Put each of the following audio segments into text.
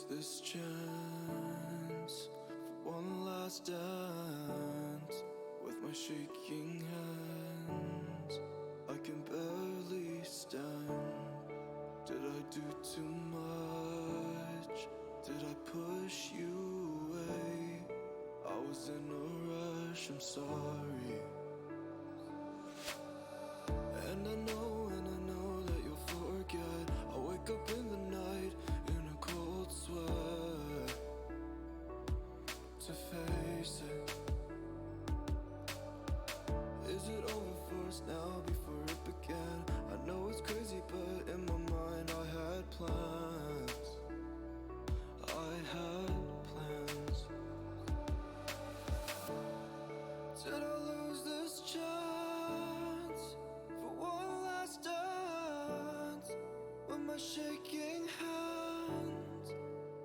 lose this chance for one last dance with my shaking hands. I can barely stand. Did I do too much? Did I push you away? I was in a rush, I'm sorry. And I know that you'll forget. I wake up in the night in a cold sweat to face it. Is it over for us now before it began? I know it's crazy, but in my mind I had plans. I had plans. Did I lose this chance for one last dance with my shaking hands?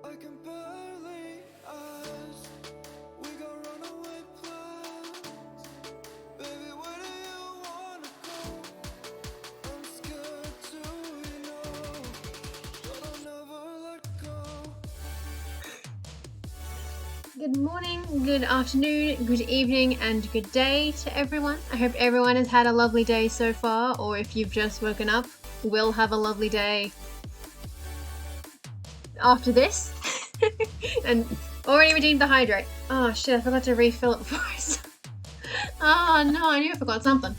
I can barely ask. We got runaway plans. Baby, where do you wanna go? I'm scared to, you know, but I'll never let go. Good morning, good afternoon, good evening, and good day to everyone. I hope everyone has had a lovely day so far, or if you've just woken up, will have a lovely day after this. And already redeemed the hydrate. Oh shit, I forgot to refill it before I started. Oh no, I knew I forgot something.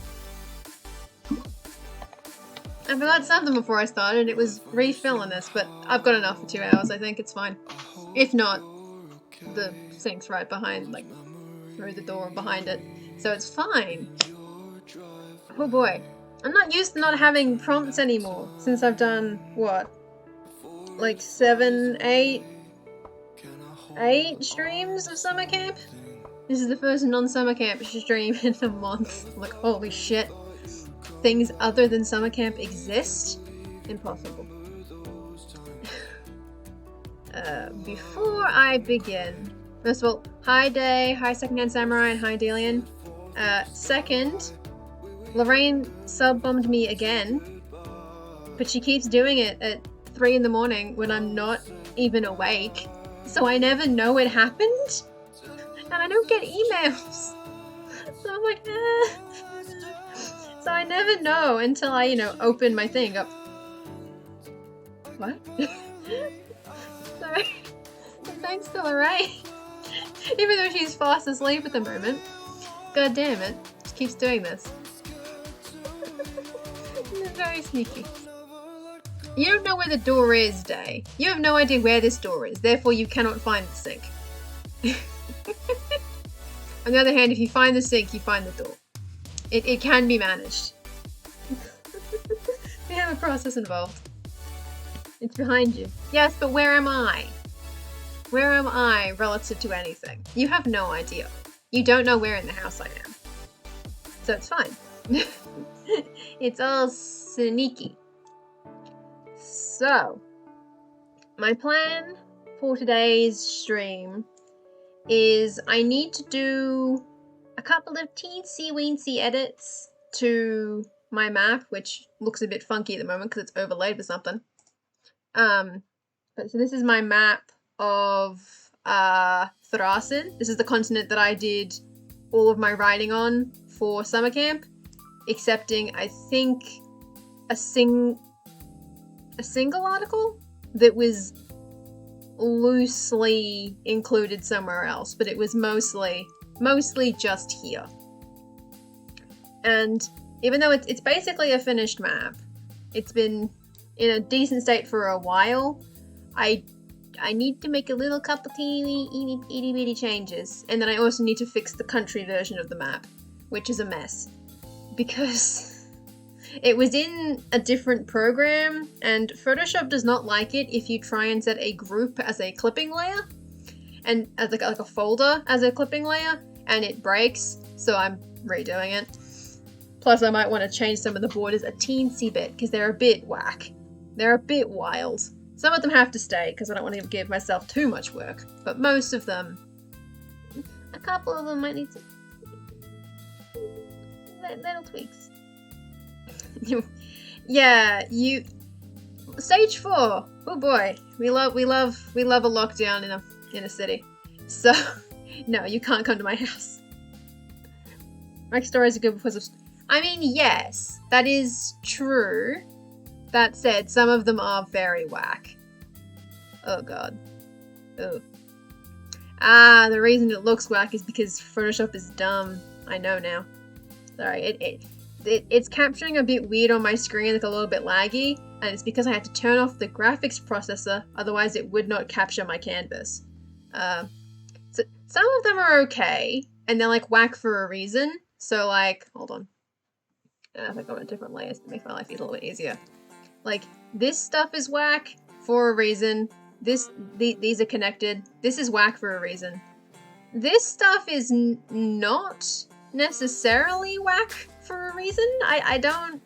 I forgot something before I started. It was refilling this, but I've got enough for 2 hours. I think it's fine. If not, the sink's right behind, like, through the door behind it. So it's fine. Oh boy. I'm not used to not having prompts anymore since I've done, what? Like 8 streams of summer camp? This is the first non-summer camp stream in a month. I'm like, holy shit. Things other than summer camp exist? Impossible. Before I begin, first of all, hi Day, hi Secondhand Samurai, and hi Delian. Second, Lorraine sub-bombed me again, but she keeps doing it at 3 in the morning when I'm not even awake, so I never know it happened, and I don't get emails, so I'm like, so I never know until I, open my thing up. What? Sorry. Thanks to Lorraine. Even though she's fast asleep at the moment. God damn it. She keeps doing this. Very sneaky. You don't know where the door is, Day. You have no idea where this door is, therefore you cannot find the sink. On the other hand, if you find the sink, you find the door. It can be managed. We have a process involved. It's behind you. Yes, but where am I? Where am I relative to anything? You have no idea. You don't know where in the house I am. So it's fine. It's all sneaky. So, my plan for today's stream is I need to do a couple of teensy-weensy edits to my map, which looks a bit funky at the moment because it's overlaid with something. But so this is my map of Thrasin. This is the continent that I did all of my writing on for summer camp, excepting I think a single article that was loosely included somewhere else, but it was mostly just here. And even though it's basically a finished map, it's been in a decent state for a while, I need to make a little couple teeny itty bitty changes, and then I also need to fix the country version of the map, which is a mess because it was in a different program and Photoshop does not like it if you try and set a group as a clipping layer and as like a folder as a clipping layer, and it breaks, so I'm redoing it. Plus I might want to change some of the borders a teensy bit because they're a bit whack. They're a bit wild. Some of them have to stay because I don't want to give myself too much work, but most of them, a couple of them might need some little tweaks. Yeah, Stage 4. Oh boy, we love a lockdown in a city. So, no, you can't come to my house. My stories are good because of. I mean, yes, that is true. That said, some of them are very whack. Oh god. Oh. Ah, the reason it looks whack is because Photoshop is dumb. I know now. Sorry, it's capturing a bit weird on my screen, like a little bit laggy, and it's because I had to turn off the graphics processor, otherwise it would not capture my canvas. So some of them are okay, and they're like whack for a reason. So like, hold on. If I go to different layers to make my life a little bit easier. Like, this stuff is whack for a reason. These are connected. This is whack for a reason. This stuff is not necessarily whack for a reason. I'm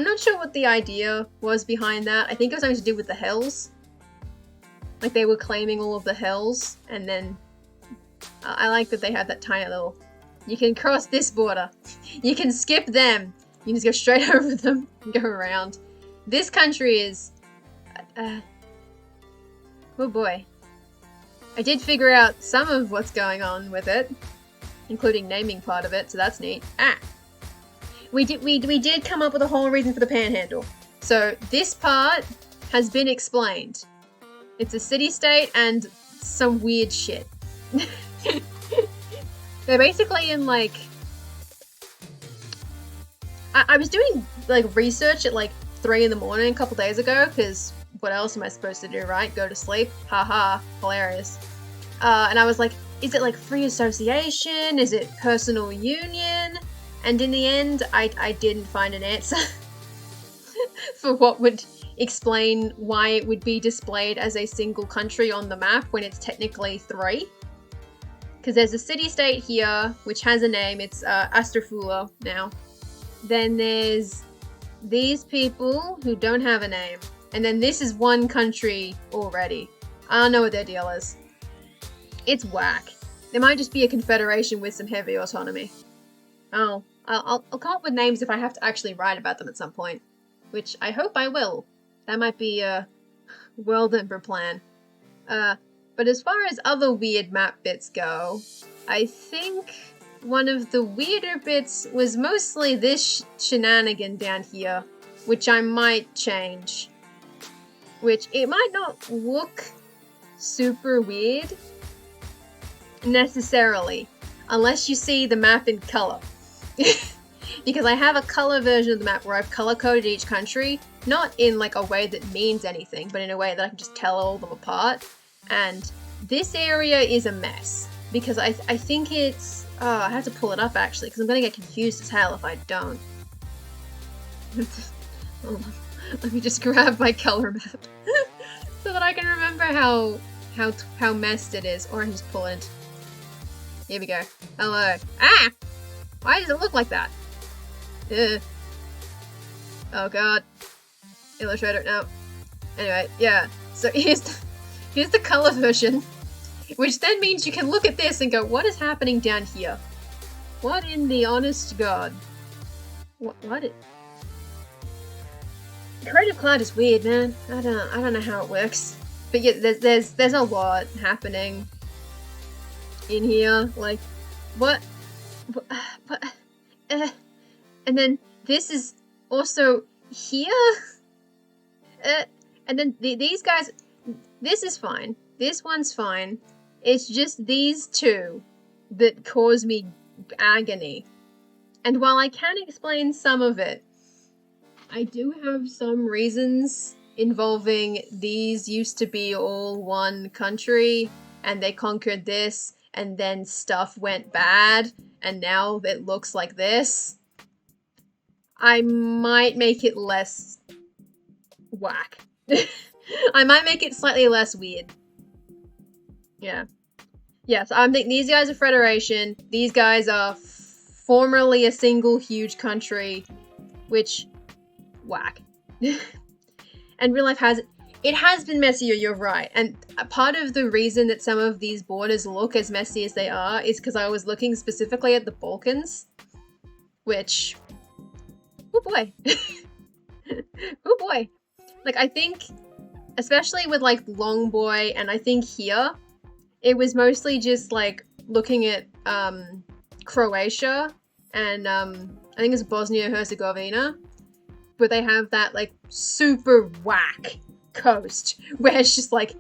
not sure what the idea was behind that. I think it was something to do with the hills. Like, they were claiming all of the hills, and then I like that they had that tiny little, you can cross this border, you can skip them, you can just go straight over them and go around. This country is oh boy. I did figure out some of what's going on with it, including naming part of it, so that's neat. We did come up with a whole reason for the panhandle. So this part has been explained. It's a city-state and some weird shit. They're basically in like... I was doing like research at like 3 in the morning a couple days ago, because what else am I supposed to do, right? Go to sleep? Haha, hilarious. And I was like, is it like free association? Is it personal union? And in the end, I didn't find an answer for what would explain why it would be displayed as a single country on the map when it's technically 3. Because there's a city-state here, which has a name. It's Asterfula now. Then there's these people who don't have a name. And then this is one country already. I don't know what their deal is. It's whack. There might just be a confederation with some heavy autonomy. Oh, I'll come up with names if I have to actually write about them at some point. Which I hope I will. That might be a world emperor plan. But as far as other weird map bits go, I think one of the weirder bits was mostly this shenanigan down here, which I might change. Which, it might not look super weird, necessarily, unless you see the map in color. Because I have a color version of the map where I've color-coded each country, not in like a way that means anything, but in a way that I can just tell all of them apart. And this area is a mess, because I think it's... Oh, I have to pull it up actually, because I'm going to get confused as hell if I don't. Hold on. Let me just grab my color map so that I can remember how messed it is. Or I can just pull it. Here we go. Hello. Ah! Why does it look like that? Ugh. Oh god. Illustrator, no. Anyway, yeah. So here's the color version, which then means you can look at this and go, what is happening down here? What in the honest god? What? Creative Cloud is weird, man. I don't know how it works. But yeah, there's a lot happening in here. Like, what? And then this is also here. And then these guys. This is fine. This one's fine. It's just these two that cause me agony. And while I can explain some of it, I do have some reasons involving these used to be all one country, and they conquered this, and then stuff went bad, and now it looks like this. I might make it less whack. I might make it slightly less weird. Yeah. Yeah, so I'm thinking these guys are Federation, these guys are formerly a single huge country, which... whack. And real life has been messier, you're right. And a part of the reason that some of these borders look as messy as they are is because I was looking specifically at the Balkans, which, oh boy. Oh boy. Like, I think especially with like Longboy, and I think here it was mostly just like looking at Croatia and I think it's Bosnia Herzegovina, where they have that like super whack coast where it's just like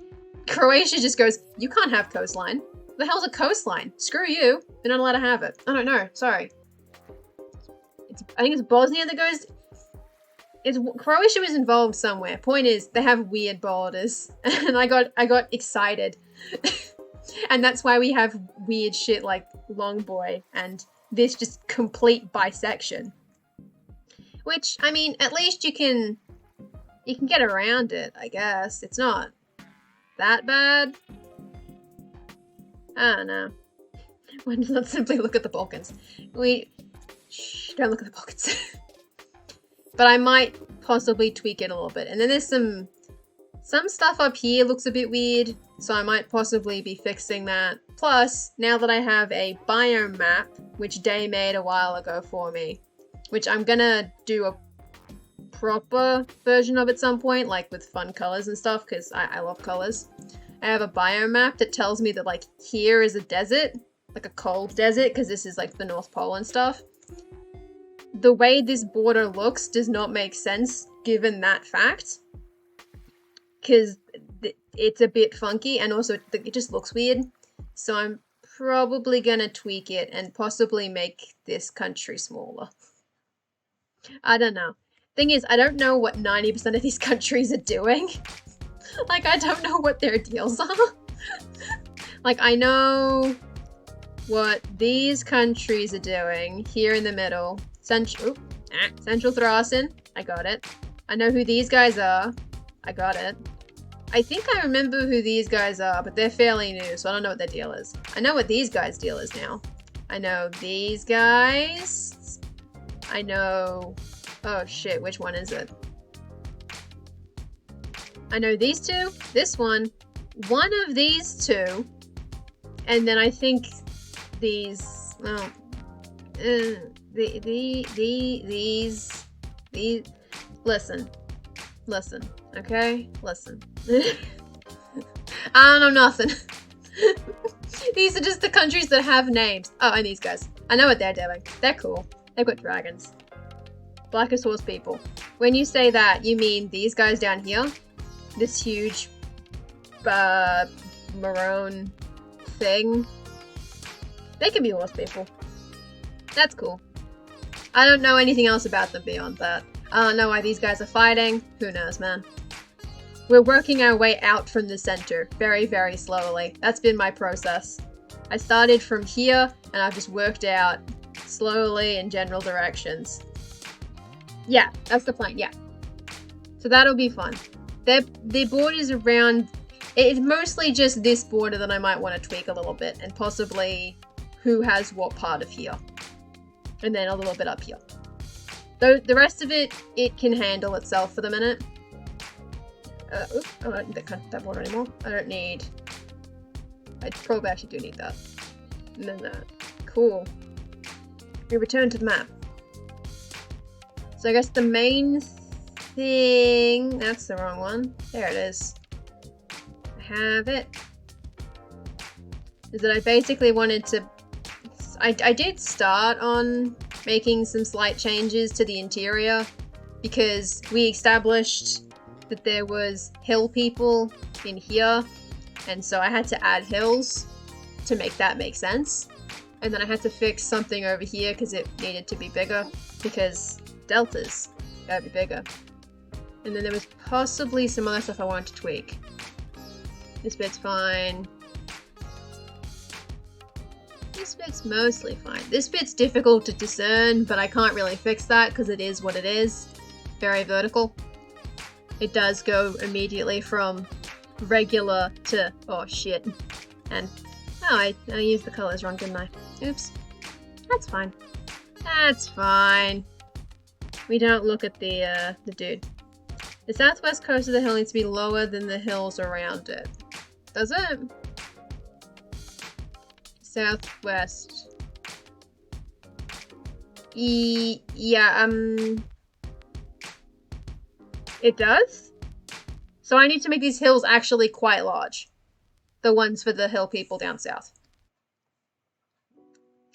Croatia just goes, you can't have coastline. What the hell's a coastline? Screw you. You're not allowed to have it. I don't know. Sorry. I think it's Bosnia that goes. Croatia was involved somewhere. Point is, they have weird borders, and I got excited, and that's why we have weird shit like Longboy and this just complete bisection. Which, I mean, at least you can get around it, I guess. It's not that bad. I don't know. Let's simply look at the Balkans. Shh, don't look at the Balkans. But I might possibly tweak it a little bit. And then there's some stuff up here looks a bit weird, so I might possibly be fixing that. Plus, now that I have a biome map, which Day made a while ago for me, which I'm gonna do a proper version of at some point, like with fun colors and stuff, because I love colors. I have a biome map that tells me that like here is a desert, like a cold desert, because this is like the North Pole and stuff. The way this border looks does not make sense given that fact, because it's a bit funky and also it just looks weird. So I'm probably gonna tweak it and possibly make this country smaller. I don't know. Thing is, I don't know what 90% of these countries are doing. Like, I don't know what their deals are. Like, I know what these countries are doing here in the middle. Central Thrasin. I got it. I know who these guys are. I got it. I think I remember who these guys are, but they're fairly new, so I don't know what their deal is. I know what these guys' deal is now. I know these guys. I know... Oh shit, which one is it? I know these two, this one of these two, and then I think these, well, these, listen, okay? Listen. I don't know nothing. These are just the countries that have names. Oh, and these guys. I know what they're doing. They're cool. They've got dragons. Blackest horse people. When you say that, you mean these guys down here? This huge, maroon thing? They can be horse people. That's cool. I don't know anything else about them beyond that. I don't know why these guys are fighting. Who knows, man. We're working our way out from the center, very, very slowly. That's been my process. I started from here, and I've just worked out slowly in general directions. Yeah, that's the plan, yeah. So that'll be fun. The borders around... It's mostly just this border that I might want to tweak a little bit, and possibly who has what part of here. And then a little bit up here. The rest of it, it can handle itself for the minute. Oops, I don't need that border anymore. I don't need... I probably actually do need that. And then that. Cool. We return to the map. So I guess the main thing... That's the wrong one. There it is. I have it. Is that I basically wanted to... I did start on making some slight changes to the interior because we established that there was hill people in here, and so I had to add hills to make that make sense. And then I had to fix something over here because it needed to be bigger, because deltas gotta be bigger. And then there was possibly some other stuff I wanted to tweak. This bit's fine. This bit's mostly fine. This bit's difficult to discern, but I can't really fix that because it is what it is. Very vertical. It does go immediately from regular to... oh shit. And... oh, I used the colors wrong, didn't I? Oops. That's fine. That's fine. We don't look at the dude. The southwest coast of the hill needs to be lower than the hills around it. Does it? Southwest. Yeah, it does? So I need to make these hills actually quite large. The ones for the hill people down south.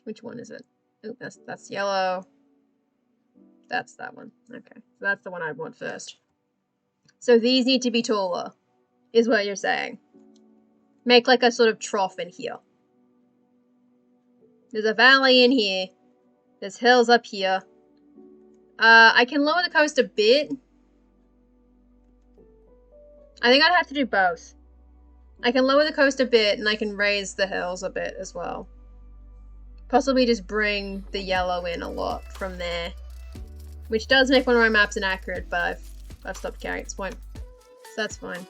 Which one is it? Oh, that's yellow. That's that one. Okay, so that's the one I want first. So these need to be taller, is what you're saying. Make like a sort of trough in here. There's a valley in here. There's hills up here. I can lower the coast a bit. I think I'd have to do both. I can lower the coast a bit, and I can raise the hills a bit as well. Possibly just bring the yellow in a lot from there. Which does make one of my maps inaccurate, but I've stopped caring at this point. So that's fine.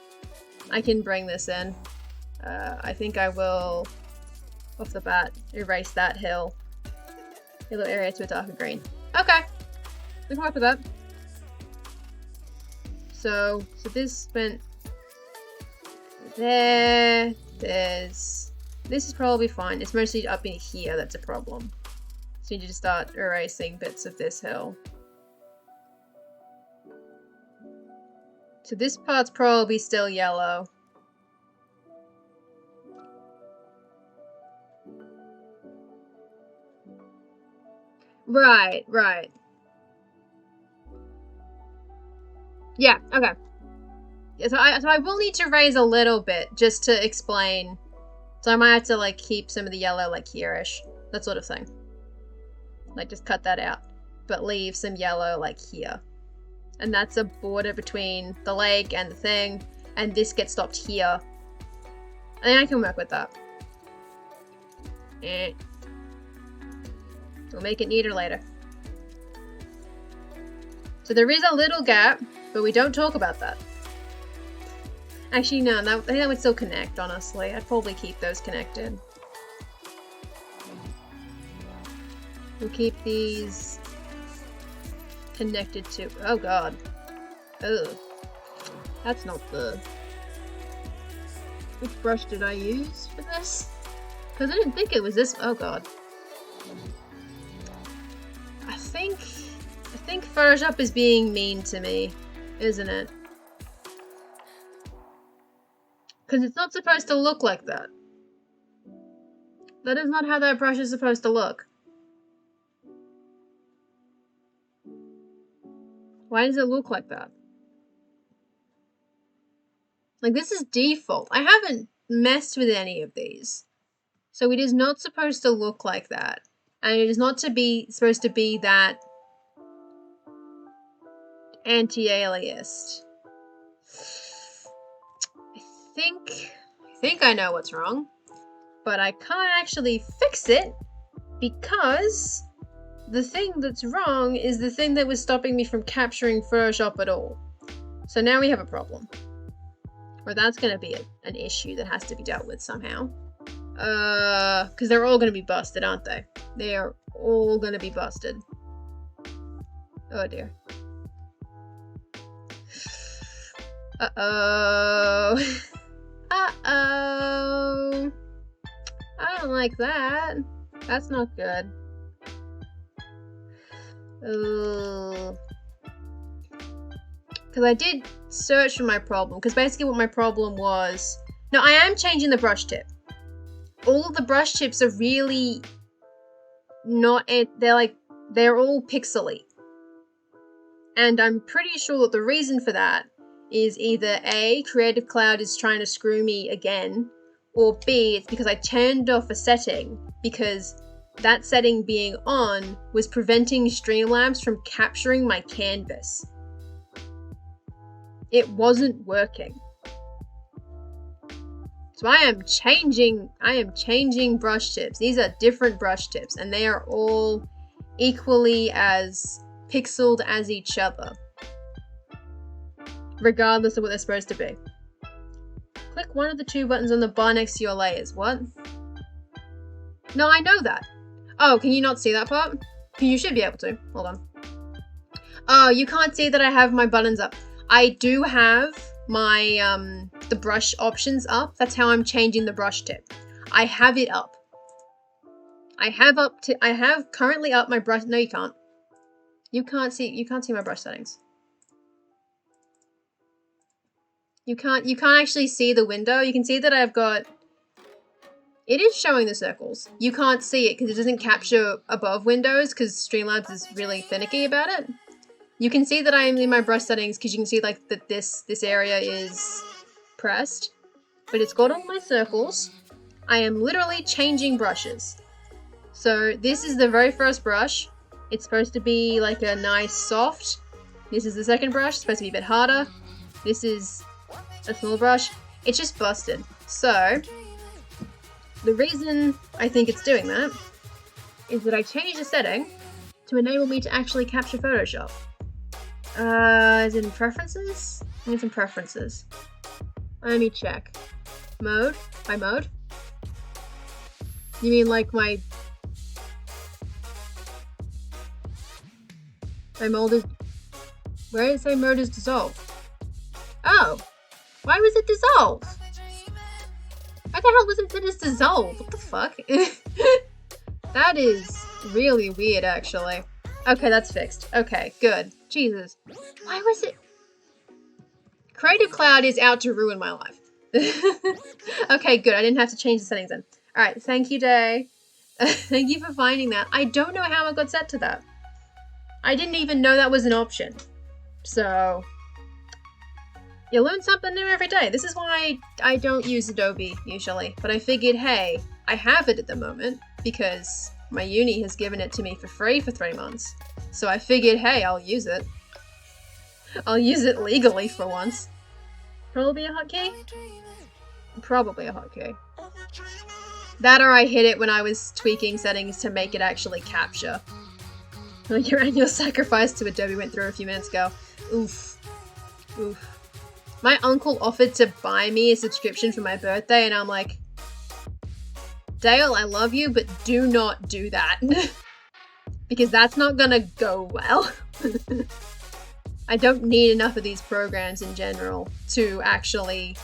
I can bring this in. I think I will, off the bat, erase that hill. Yellow area to a darker green. Okay. We can work with that. So this went there. This is probably fine. It's mostly up in here that's a problem. So you need to start erasing bits of this hill. So this part's probably still yellow. Right. Yeah, okay. So I will need to raise a little bit just to explain. So I might have to like keep some of the yellow like here-ish. That sort of thing. Like just cut that out. But leave some yellow like here. And that's a border between the lake and the thing. And this gets stopped here. I think I can work with that. We'll make it neater later. So there is a little gap, but we don't talk about that. Actually, no, I think that would still connect, honestly. I'd probably keep those connected. We'll keep these connected to... Oh, God. Ugh. That's not good. Which brush did I use for this? Because I didn't think it was this... Oh, God. I think Photoshop is being mean to me, isn't it? Because it's not supposed to look like that. That is not how that brush is supposed to look. Why does it look like that? Like, this is default. I haven't messed with any of these. So it is not supposed to look like that. And it is not supposed to be that anti-aliased. I think I know what's wrong, but I can't actually fix it because the thing that's wrong is the thing that was stopping me from capturing Photoshop at all. So now we have a problem. Or that's going to be an issue that has to be dealt with somehow. Because they're all going to be busted, aren't they? They are all going to be busted. Oh dear. Uh-oh. Uh-oh. I don't like that. That's not good. Ugh. Because I did search for my problem. Because basically what my problem was... No, I am changing the brush tip. All of the brush tips are really not... They're all pixely. And I'm pretty sure that the reason for that is either A, Creative Cloud is trying to screw me again, or B, it's because I turned off a setting because that setting being on was preventing Streamlabs from capturing my canvas. It wasn't working. So I am changing brush tips. These are different brush tips and they are all equally as pixeled as each other, regardless of what they're supposed to be. Click one of the two buttons on the bar next to your layers. What? No, I know that. Oh, can you not see that part? You should be able to. Hold on. Oh, you can't see that I have my buttons up. I do have my, the brush options up. That's how I'm changing the brush tip. I have it up. I have currently up my brush. No, you can't. You can't see my brush settings. You can't actually see the window. You can see that I've got... It is showing the circles. You can't see it because it doesn't capture above windows because Streamlabs is really finicky about it. You can see that I am in my brush settings because you can see like that this area is pressed. But it's got all my circles. I am literally changing brushes. So this is the very first brush. It's supposed to be like a nice soft. This is the second brush. It's supposed to be a bit harder. This is a small brush. It's just busted. So the reason I think it's doing that is that I changed the setting to enable me to actually capture Photoshop. Is it in preferences? I think it's in preferences. Let me check. Mode? My mode? You mean like my mode is... Where did it say mode is dissolved? Oh! Why was it dissolved? Why the hell was it set as dissolved? What the fuck? That is really weird, actually. Okay, that's fixed. Okay, good. Jesus. Why was it... Creative Cloud is out to ruin my life. Okay, good. I didn't have to change the settings then. Alright, thank you, Day. Thank you for finding that. I don't know how I got set to that. I didn't even know that was an option. So... You learn something new every day. This is why I don't use Adobe, usually. But I figured, hey, I have it at the moment, because my uni has given it to me for free for 3 months. So I figured, hey, I'll use it. I'll use it legally for once. Probably a hotkey? Probably a hotkey. That or I hit it when I was tweaking settings to make it actually capture. Your annual sacrifice to Adobe went through a few minutes ago. Oof. Oof. My uncle offered to buy me a subscription for my birthday, and I'm like, Dale, I love you, but do not do that. Because that's not gonna go well. I don't need enough of these programs in general to actually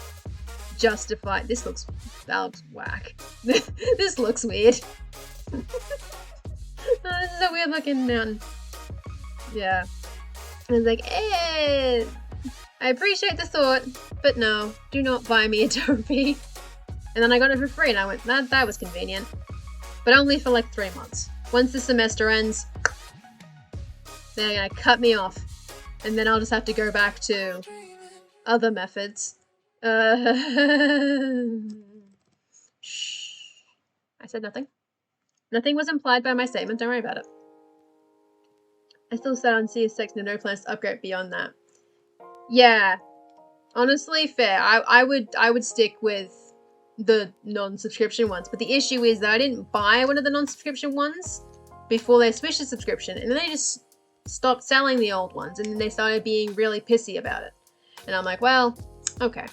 justify... This looks whack. This looks weird. Oh, this is a weird looking mountain. Yeah. I was like, eh... I appreciate the thought, but no, do not buy me Adobe. And then I got it for free and I went, that was convenient. But only for like 3 months. Once the semester ends, they're gonna cut me off. And then I'll just have to go back to other methods. Shh. I said nothing. Nothing was implied by my statement, don't worry about it. I still sat on CS6 and no plans to upgrade beyond that. Yeah, honestly, fair. I would stick with the non-subscription ones, but the issue is that I didn't buy one of the non-subscription ones before they switched to subscription, and then they just stopped selling the old ones, and then they started being really pissy about it. And I'm like, well, okay.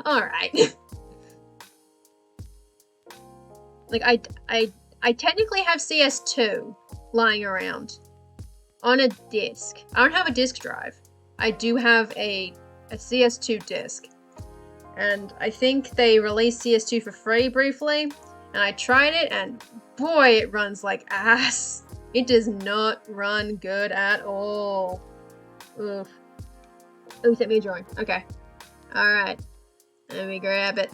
Alright. Like, I technically have CS2 lying around on a disc. I don't have a disk drive. I do have a CS2 disc, and I think they released CS2 for free briefly, and I tried it, and boy, it runs like ass. It does not run good at all. Oof. Ooh, sent me a drawing. Okay. Alright. Let me grab it.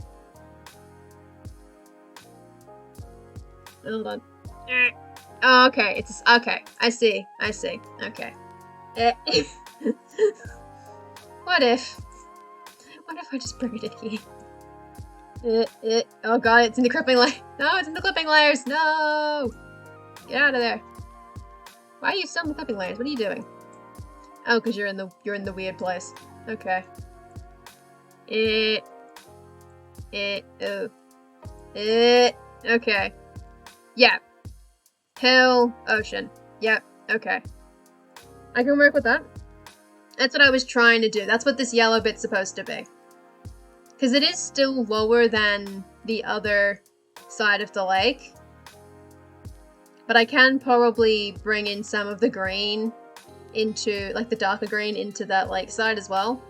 Hold on. Oh, okay. It's okay. I see. Okay. What if I just bring it in here? Oh god, it's in the clipping layer. No, it's in the clipping layers. No! Get out of there. Why are you still in the clipping layers? What are you doing? Oh, because you're in the weird place. Okay. Okay. Yeah. Hill, ocean. Yep. Okay. I can work with that. That's what I was trying to do. That's what this yellow bit's supposed to be. Because it is still lower than the other side of the lake. But I can probably bring in some of the green into, like the darker green into that lake side as well.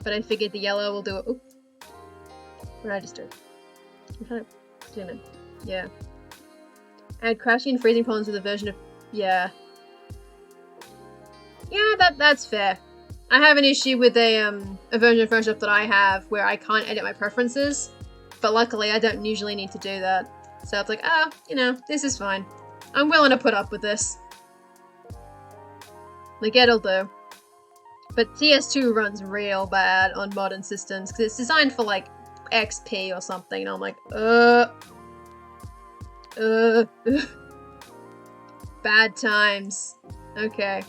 But I figured the yellow will do it. Oop. What did I just do? I'm trying to zoom in. Yeah. I had crashing and freezing problems with a version of... Yeah. Yeah, that's fair. I have an issue with a version of Photoshop that I have where I can't edit my preferences, but luckily I don't usually need to do that. So it's like, ah, you know, this is fine. I'm willing to put up with this. Like, it'll do. But TS2 runs real bad on modern systems because it's designed for like XP or something, and I'm like, bad times. Okay.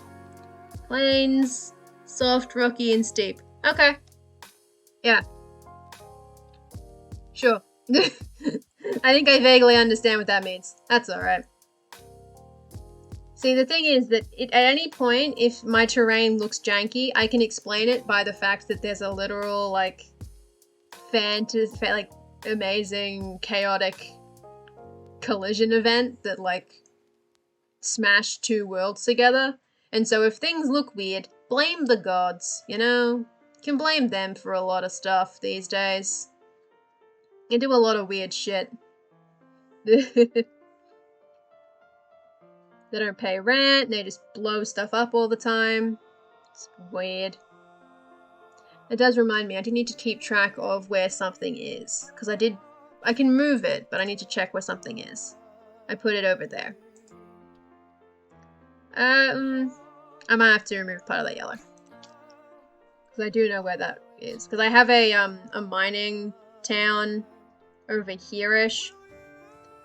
Plains, soft, rocky, and steep. Okay. Yeah. Sure. I think I vaguely understand what that means. That's alright. See, the thing is that at any point, if my terrain looks janky, I can explain it by the fact that there's a literal, like, like, amazing, chaotic collision event that, like, smashed two worlds together. And so if things look weird, blame the gods, you know? You can blame them for a lot of stuff these days. They do a lot of weird shit. They don't pay rent, they just blow stuff up all the time. It's weird. It does remind me, I do need to keep track of where something is. Because I can move it, but I need to check where something is. I put it over there. I might have to remove part of that yellow. Because I do know where that is. Because I have a mining town over here-ish.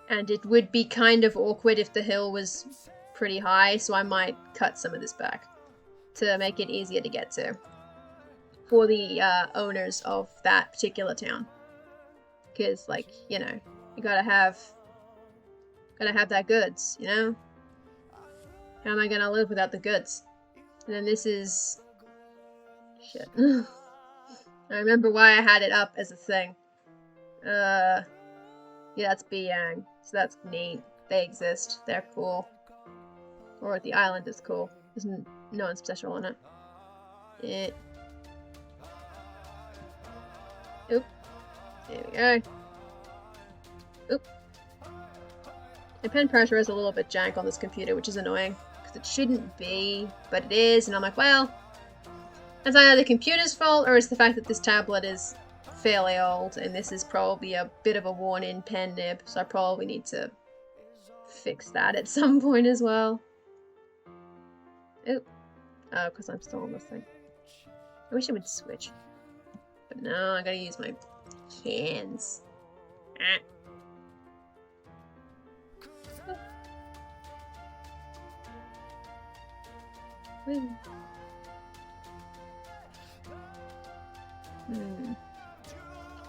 And it would be kind of awkward if the hill was pretty high, so I might cut some of this back to make it easier to get to for the owners of that particular town. Because, like, you know, you gotta have that goods, you know? How am I gonna live without the goods? And then this is... shit. I remember why I had it up as a thing. Yeah, that's Biyang. So that's neat. They exist. They're cool. Or the island is cool. There's no one special on it. Oop. There we go. Oop. My pen pressure is a little bit jank on this computer, which is annoying. Because it shouldn't be, but it is. And I'm like, well, that's either the computer's fault or it's the fact that this tablet is fairly old, and this is probably a bit of a worn-in pen nib, so I probably need to fix that at some point as well. Oop. Oh, because I'm still on this thing. I wish I would switch. But no, I gotta use my hands.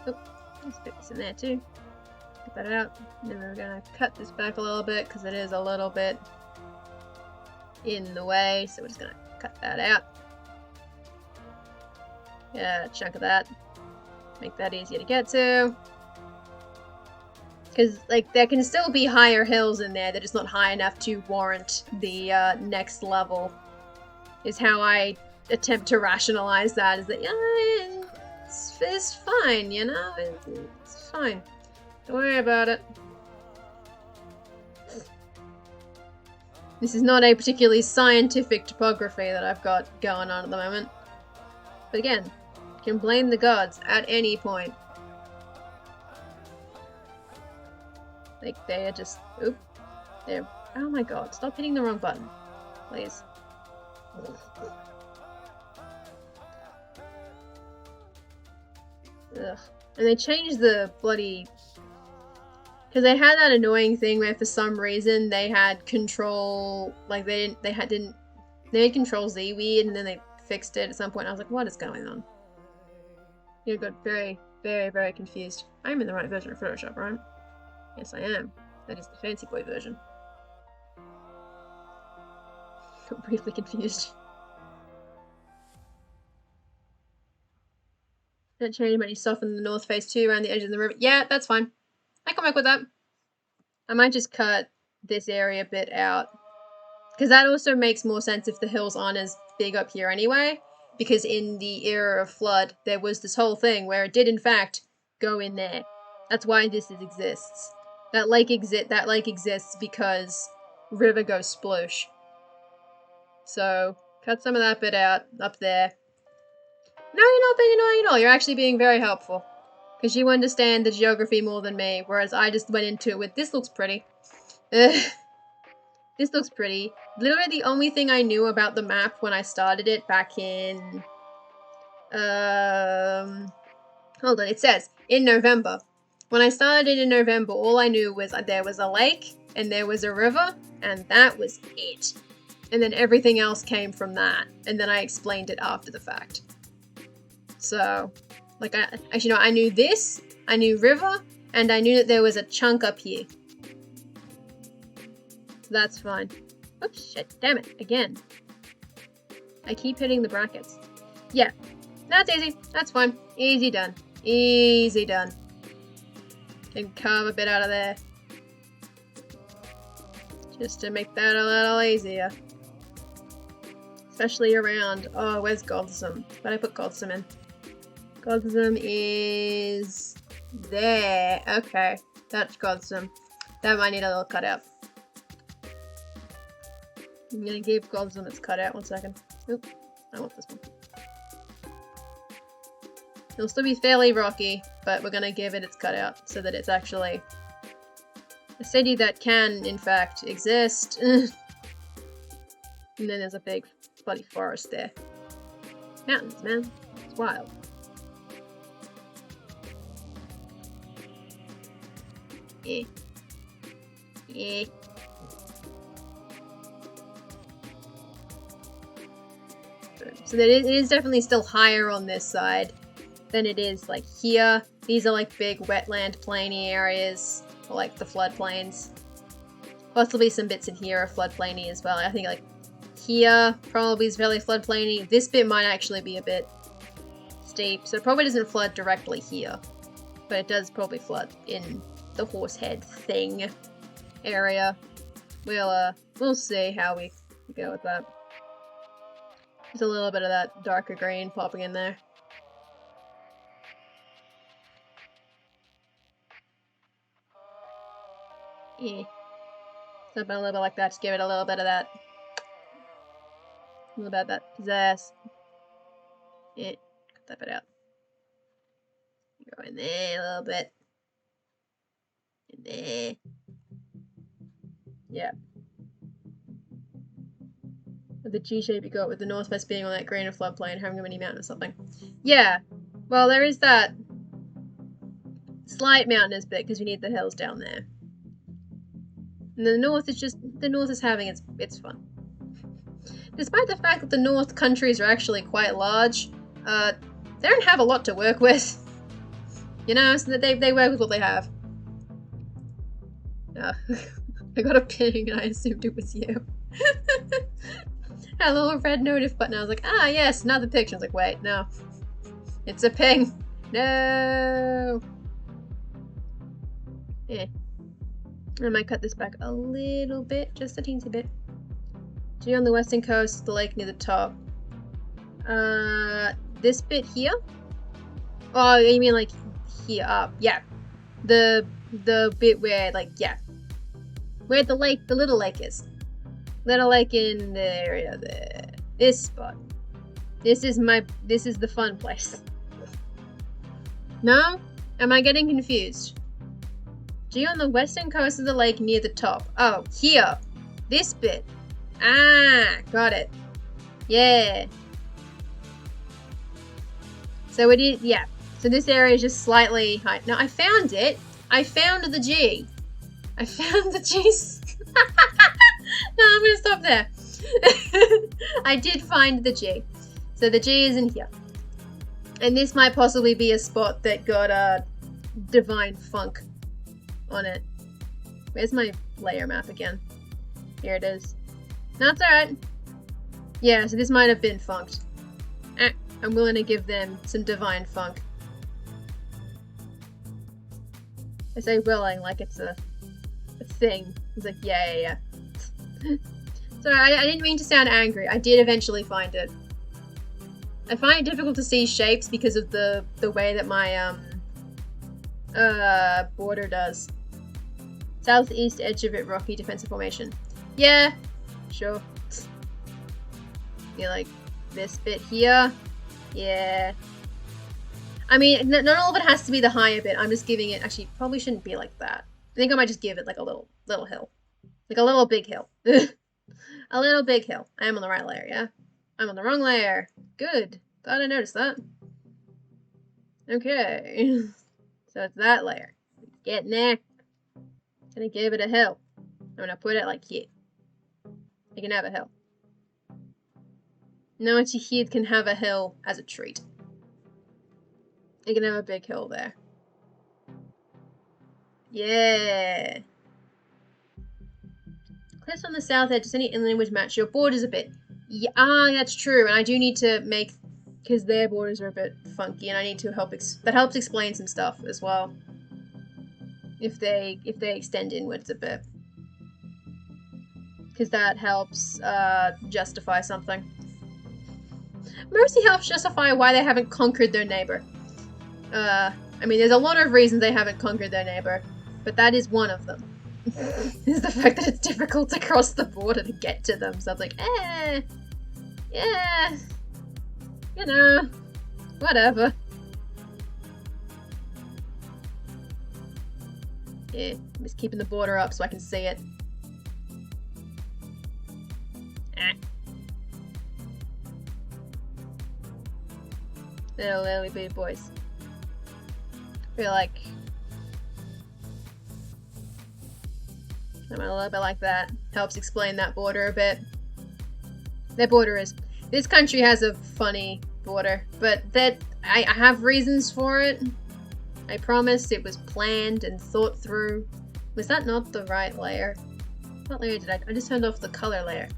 Oh, let's put this in there too. Get that out. And then we're gonna cut this back a little bit because it is a little bit in the way. So we're just gonna cut that out. Yeah, a chunk of that. Make that easier to get to. Because, like, there can still be higher hills in there. They're just not high enough to warrant the next level. Is how I attempt to rationalize that. Is that, yeah, it's fine, you know? It's fine. Don't worry about it. This is not a particularly scientific topography that I've got going on at the moment. But again, you can blame the gods at any point. Like, they are just... oop. They're... oh my god, stop hitting the wrong button. Please. Ugh. And they changed the bloody... because they had that annoying thing where for some reason they had control... like, they made control Z weird and then they fixed it at some point. I was like, what is going on? You got very, very, very confused. I'm in the right version of Photoshop, right? Yes, I am. That is the fancy boy version. Got briefly confused. Don't change much, you soften the north face too around the edge of the river. Yeah, that's fine. I can work with that. I might just cut this area a bit out. Because that also makes more sense if the hills aren't as big up here anyway. Because in the era of flood, there was this whole thing where it did in fact go in there. That's why this exists. That lake exists because river goes sploosh. So, cut some of that bit out up there. No, you're not being annoying at all. You're actually being very helpful. Because you understand the geography more than me, whereas I just went into it with, this looks pretty. This looks pretty. Literally the only thing I knew about the map when I started it back in... hold on, it says, in November. When I started it in November, all I knew was there was a lake, and there was a river, and that was it. And then everything else came from that, and then I explained it after the fact. So, like, actually, no, I knew this, I knew river, and I knew that there was a chunk up here. So that's fine. Oops, shit, damn it, again. I keep hitting the brackets. Yeah, that's easy, that's fine. Easy done. Easy done. Can carve a bit out of there. Just to make that a little easier. Especially around... Oh, where's Gotham? Where'd I put Gotham in? Gotham is... there. Okay. That's Gotham. That might need a little cutout. I'm gonna give Gotham its cutout. 1 second. Oop. I want this one. It'll still be fairly rocky, but we're gonna give it its cutout so that it's actually a city that can, in fact, exist. And then there's a big bloody forest there. Mountains, man. It's wild. Yeah. Yeah. So that it is definitely still higher on this side than it is like here. These are like big wetland plainy areas, or like the floodplains. Possibly some bits in here are floodplainy as well. I think like here probably is fairly floodplainy. This bit might actually be a bit steep, so it probably doesn't flood directly here, but it does probably flood in the Horsehead thing area. We'll see how we go with that. There's a little bit of that darker green popping in there. Yeah. Something a little bit like that, just give it a little bit of that. A little bit of that pizzazz. Yeah, cut that bit out. Go in there a little bit. In there. Yeah. With the G shape you got with the northwest being on that green of floodplain, having a mini mountain or something. Yeah. Well, there is that slight mountainous bit because you need the hills down there. And the north is just, the north is having its fun. Despite the fact that the north countries are actually quite large, they don't have a lot to work with. You know, so they work with what they have. I got a ping and I assumed it was you. Had a little red notif button. I was like, ah, yes, another picture. I was like, wait, no. It's a ping. No. Yeah. I might cut this back a little bit, just a teensy bit. G on the western coast, the lake near the top. This bit here? Oh, you mean like here up? Yeah. The bit where, like, yeah. Where the lake, the little lake is. Little lake in the area there. This spot. This is the fun place. No? Am I getting confused? G on the western coast of the lake near the top. Oh, here. This bit. Ah, got it. Yeah. So it is, yeah. So this area is just slightly high. No, I found it. I found the G. I found the G's. No, I'm gonna stop there. I did find the G. So the G is in here. And this might possibly be a spot that got a divine funk on it. Where's my layer map again? Here it is. No, it's alright. Yeah, so this might have been funked. I'm willing to give them some divine funk. I say willing like it's a thing. It's like, yeah. Sorry, I didn't mean to sound angry. I did eventually find it. I find it difficult to see shapes because of the way that my border does. Southeast edge of it, rocky defensive formation. Yeah, sure. Yeah, like this bit here. Yeah. I mean, not all of it has to be the higher bit. I'm just giving it. Actually, probably shouldn't be like that. I think I might just give it like a little hill, like a little big hill, a little big hill. I am on the right layer, yeah. I'm on the wrong layer. Good. Glad I noticed that. Okay. So it's that layer. Getting there. Gonna give it a hill. I'm gonna put it like here. You can have a hill. No one here can have a hill as a treat. You can have a big hill there. Yeah. Cliffs on the south edge, just any inland would match your borders a bit. Yeah, that's true. And I do need to make, because their borders are a bit funky, and I need to help. That helps explain some stuff as well. If they extend inwards a bit, because that helps justify something. Mercy helps justify why they haven't conquered their neighbor. I mean, there's a lot of reasons they haven't conquered their neighbor, but that is one of them. Is the fact that it's difficult to cross the border to get to them. So I'm like, yeah, you know, whatever. Yeah, I'm just keeping the border up so I can see it. Little bitty boys. I feel like I'm a little bit like that. Helps explain that border a bit. Their border is... This country has a funny border, but that I have reasons for it. I promise it was planned and thought through. Was that not the right layer? What layer did I just turned off the color layer.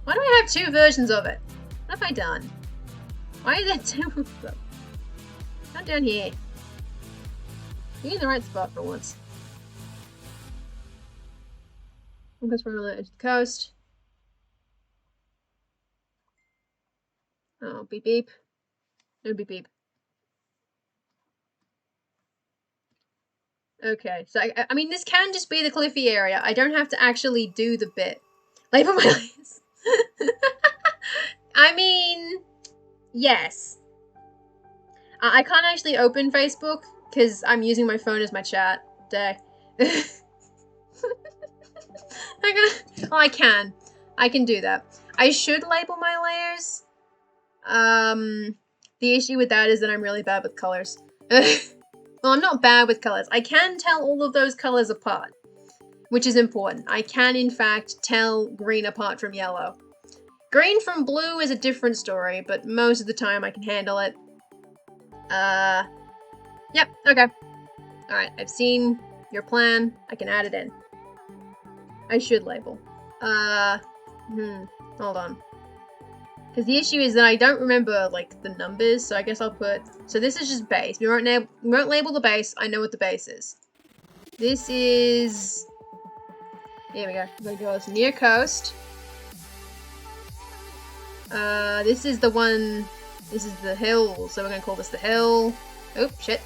Why do I have two versions of it? What have I done? Why are there two of them? Not down here. You're in the right spot for once. Because we're on the edge of the coast. Oh, beep beep. No beep beep. Okay, so I mean, this can just be the cliffy area. I don't have to actually do the bit. Label my layers. I mean, yes. I can't actually open Facebook because I'm using my phone as my chat day. I can. I can do that. I should label my layers. The issue with that is that I'm really bad with colors. Well, I'm not bad with colors. I can tell all of those colors apart, which is important. I can, in fact, tell green apart from yellow. Green from blue is a different story, but most of the time I can handle it. Yep, okay. Alright, I've seen your plan. I can add it in. I should label. Hold on. Because the issue is that I don't remember, like, the numbers, so I guess I'll put... So this is just base. We won't label the base. I know what the base is. This is... Here we go. I'm gonna go near coast. This is the one... This is the hill, so we're gonna call this the hill. Oh, shit.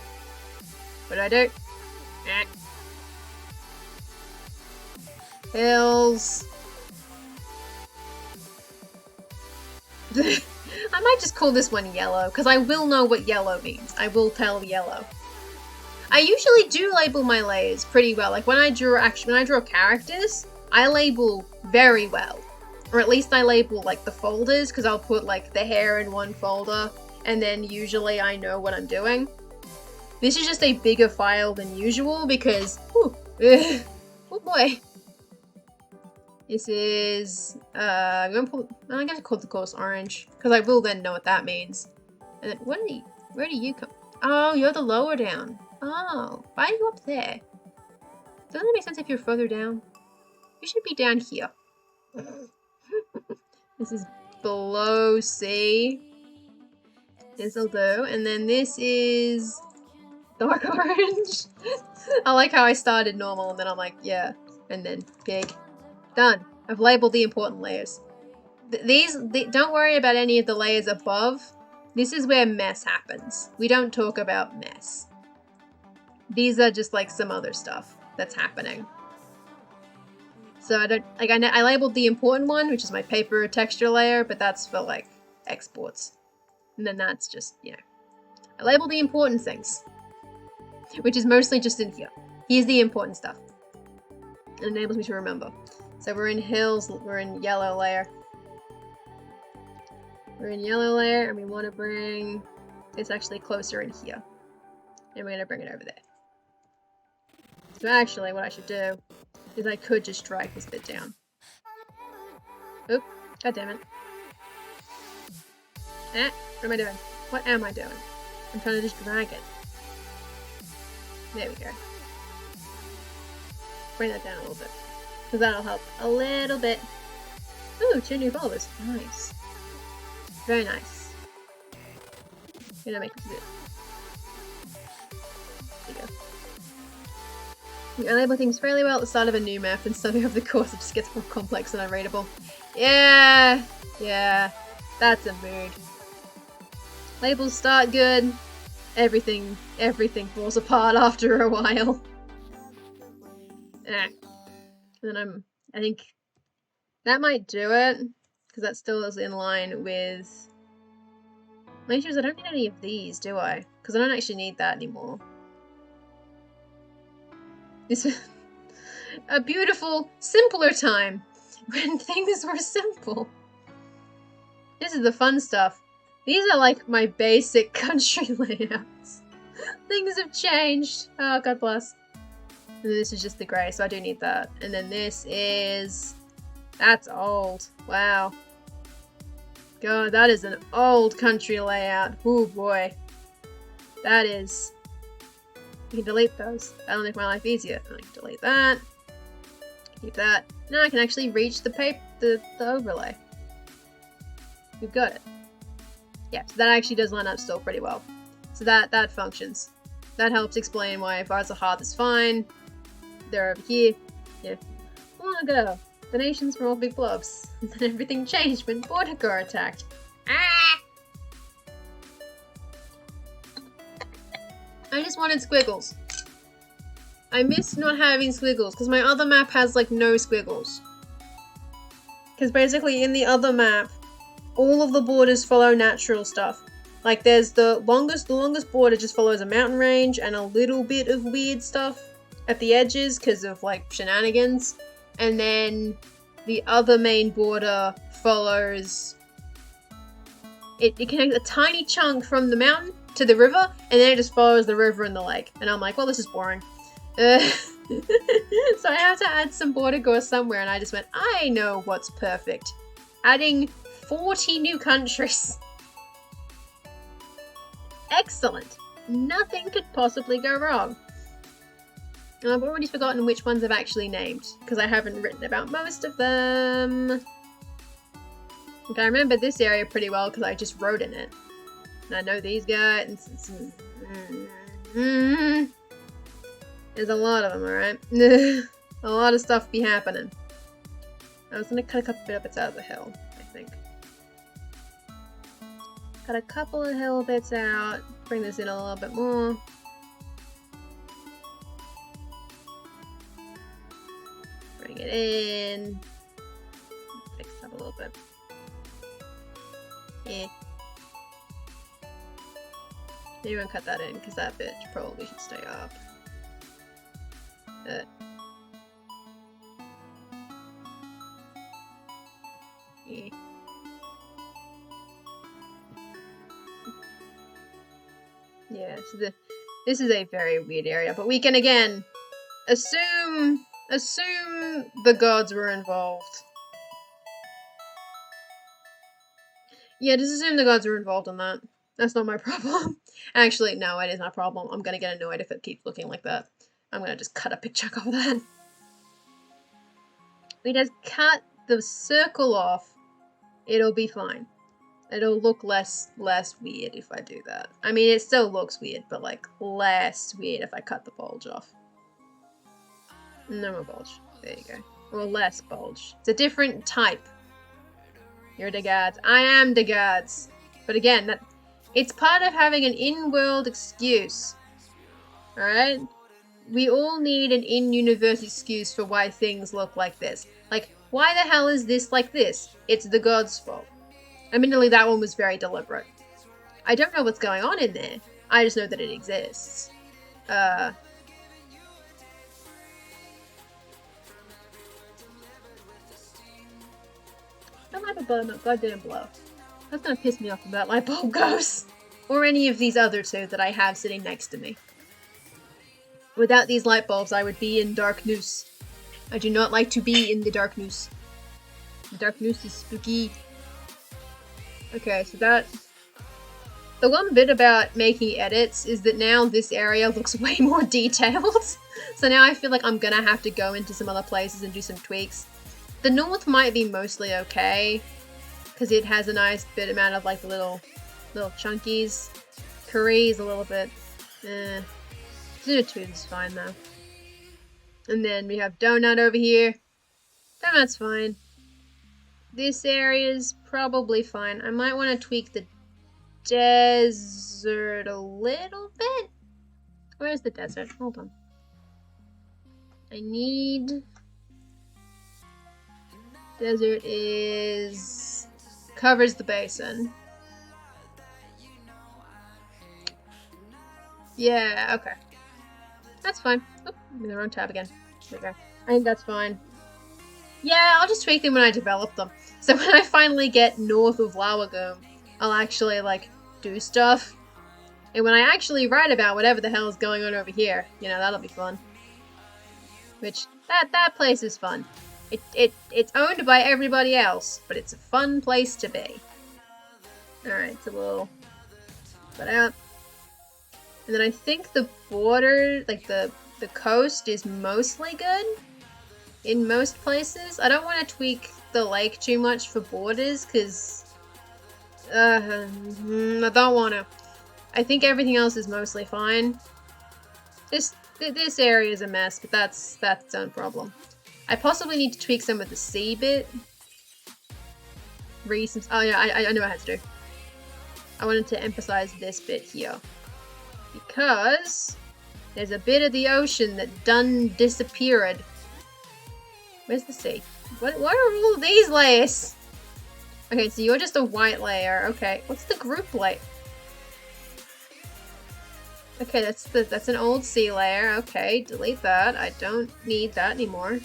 What did I do? Hills. I might just call this one yellow, because I will know what yellow means. I will tell yellow. I usually do label my layers pretty well. Like when I draw characters, I label very well. Or at least I label like the folders, because I'll put like the hair in one folder, and then usually I know what I'm doing. This is just a bigger file than usual because, oh boy. This is, I'm gonna call the course orange, because I will then know what that means. And then, where do you come? Oh, you're the lower down. Oh, why are you up there? Doesn't it make sense if you're further down? You should be down here. This is below C. This'll do. And then this is dark orange. I like how I started normal and then I'm like, yeah. And then pig. Done. I've labeled the important layers. Don't worry about any of the layers above. This is where mess happens. We don't talk about mess. These are just like some other stuff that's happening. So I labeled the important one, which is my paper texture layer, but that's for like exports. And then that's just, I label the important things, which is mostly just in here. Here's the important stuff. It enables me to remember. So we're in hills, we're in yellow layer. We're in yellow layer, and we want to bring this actually closer in here. And we're going to bring it over there. So actually, what I should do is I could just drag this bit down. Oop, god damn it. What am I doing? What am I doing? I'm trying to just drag it. There we go. Bring that down a little bit. Because that'll help a little bit. Ooh, 2 new followers. Nice. Very nice. Gonna make this a bit. There you go. You label things fairly well at the start of a new map, and suddenly over the course it just gets more complex and unreadable. Yeah, that's a mood. Labels start good, everything falls apart after a while. And then I think that might do it, because that still is in line with... My issue is I don't need any of these, do I? Because I don't actually need that anymore. This is a beautiful, simpler time, when things were simple. This is the fun stuff. These are like my basic country layouts. Things have changed. Oh, God bless. And this is just the grey, so I do need that. And then this is... That's old. Wow. God, that is an old country layout. Oh boy. That is... You can delete those. That'll make my life easier. I can delete that. Keep that. Now I can actually reach the overlay. We've got it. Yeah, so that actually does line up still pretty well. So that functions. That helps explain why bars are hard is fine. They're over here. Yeah. Long ago, the nations were all big blobs. And then everything changed when Bordeaux attacked. Ah! I just wanted squiggles. I miss not having squiggles, because my other map has like no squiggles. Because basically in the other map, all of the borders follow natural stuff. Like there's the longest border just follows a mountain range and a little bit of weird stuff at the edges because of like shenanigans. And then the other main border follows... It connects a tiny chunk from the mountain to the river, and then it just follows the river and the lake. And I'm like, well, this is boring. So I have to add some border gore somewhere, and I just went, I know what's perfect. Adding 40 new countries. Excellent. Nothing could possibly go wrong. And I've already forgotten which ones I've actually named, because I haven't written about most of them. Okay, I remember this area pretty well because I just wrote in it. And I know these guys. There's a lot of them, alright? A lot of stuff be happening. I was gonna cut a couple bits out of the hill, I think. Cut a couple of hill bits out. Bring this in a little bit more. Bring it in. Fix it up a little bit. Yeah. Maybe I'll cut that in because that bit probably should stay up. Yeah. Yeah, so this is a very weird area, but we can again assume the gods were involved. Yeah, just assume the gods were involved in that. That's not my problem. Actually, no, it is my problem. I'm gonna get annoyed if it keeps looking like that. I'm gonna just cut a big chunk off of that. We just cut the circle off. It'll be fine. It'll look less weird if I do that. I mean, it still looks weird, but like less weird if I cut the bulge off. No more bulge. There you go. Or less bulge. It's a different type. You're the gods. I am the gods. But again, it's part of having an in-world excuse. Alright? We all need an in-universe excuse for why things look like this. Like, why the hell is this like this? It's the gods' fault. Admittedly, that one was very deliberate. I don't know what's going on in there. I just know that it exists. Don't have a blow, not goddamn blow. That's gonna piss me off when that light bulb goes. Or any of these other two that I have sitting next to me. Without these light bulbs, I would be in darkness. I do not like to be in the darkness. The darkness is spooky. Okay, so that... The one bit about making edits is that now this area looks way more detailed. So now I feel like I'm gonna have to go into some other places and do some tweaks. The north might be mostly okay, because it has a nice bit amount of like little chunkies. Curry's a little bit, Zero 2 is fine though. And then we have Donut over here. Donut's fine. This area's probably fine. I might want to tweak the desert a little bit. Where's the desert? Hold on. I need... Desert is... covers the basin. Yeah, okay. That's fine. Oh, I'm in the wrong tab again. There we go. I think that's fine. Yeah, I'll just tweak them when I develop them. So when I finally get north of Lawagoom, I'll actually, like, do stuff. And when I actually write about whatever the hell is going on over here, you know, that'll be fun. Which, that place is fun. It's owned by everybody else, but it's a fun place to be. Alright, so we'll put out. And then I think the border, like the coast is mostly good in most places. I don't want to tweak the lake too much for borders, because I don't want to. I think everything else is mostly fine. This area is a mess, but that's its own problem. I possibly need to tweak some of the sea bit. Reasons. Oh yeah, I know what I had to do. I wanted to emphasize this bit here. Because there's a bit of the ocean that done disappeared. Where's the sea? What are all of these layers? Okay, so you're just a white layer. Okay, what's the group layer? Okay, that's an old sea layer. Okay, delete that. I don't need that anymore.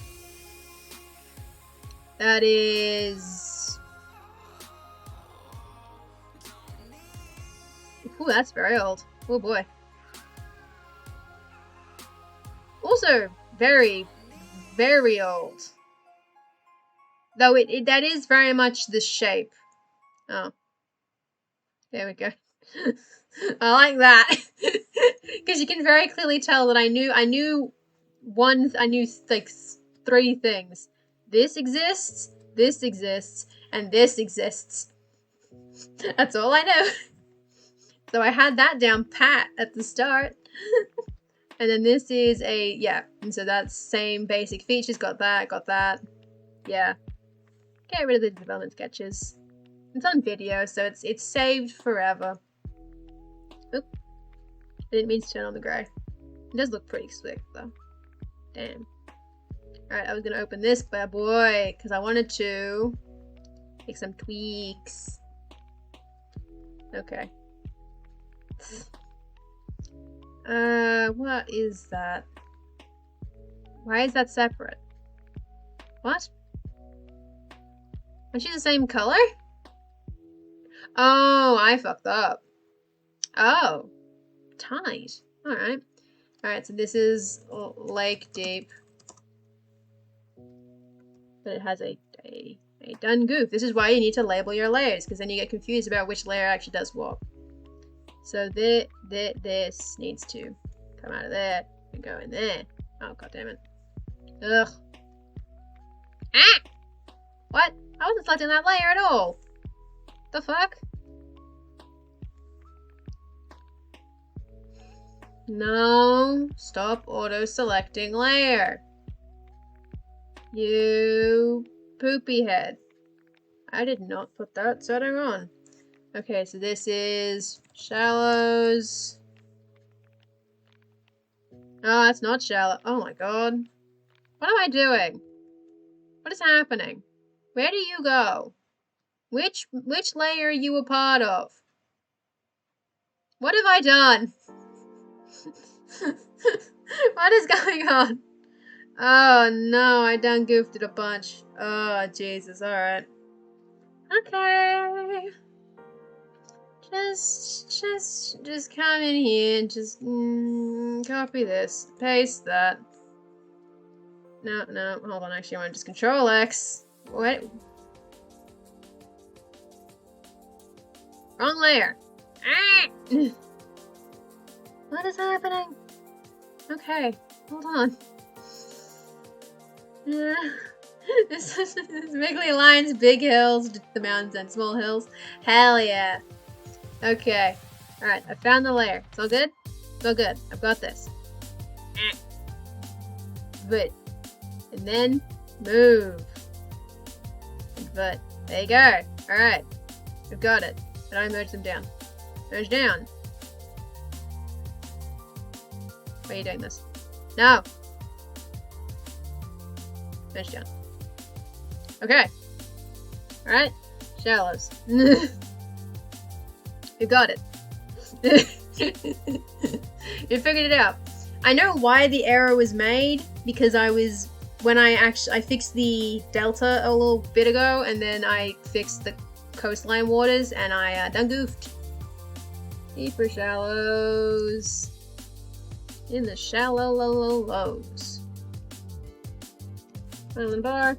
That is... Ooh, that's very old. Oh boy. Also, very, very old. Though that is very much the shape. Oh. There we go. I like that. Because you can very clearly tell that I knew like 3 things. This exists, and this exists. That's all I know. So I had that down pat at the start. And then this is a, yeah, and so that's same basic features, got that. Yeah. Get rid of the development sketches. It's on video, so it's saved forever. Oop. I didn't mean to turn on the grey. It does look pretty slick, though. Damn. Alright, I was gonna open this bad boy, because I wanted to make some tweaks. Okay. What is that? Why is that separate? What? Aren't you the same color? Oh, I fucked up. Oh. Tight. Alright. Alright, so this is Lake Deep. But it has a done goof. This is why you need to label your layers, because then you get confused about which layer actually does what. So this needs to come out of there and go in there. Oh, god damn it. Ugh. Ah! What? I wasn't selecting that layer at all. The fuck? No. Stop auto-selecting layer. You poopy head. I did not put that setting on. Okay, so this is shallows. Oh, that's not shallow. Oh my god. What am I doing? What is happening? Where do you go? Which layer are you a part of? What have I done? What is going on? Oh no, I done goofed it a bunch. Oh Jesus, alright. Okay. Just come in here and just copy this. Paste that. No, hold on, actually I want to just Control X. What? Wrong layer. Ah! What is happening? Okay, hold on. This Wiggly Lines, big hills, the mountains and small hills. Hell yeah. Okay. Alright, I found the layer. It's all good? It's all good. I've got this. But, and then move. But, there you go. Alright. I've got it. But I merge them down. Merge down. Why are you doing this? No! Merge down. Okay. Alright. Shallows. You got it. You figured it out. I know why the error was made, because when I fixed the delta a little bit ago, and then I fixed the coastline waters, and I done goofed. Deeper shallows. In the shallow lows. Island bar.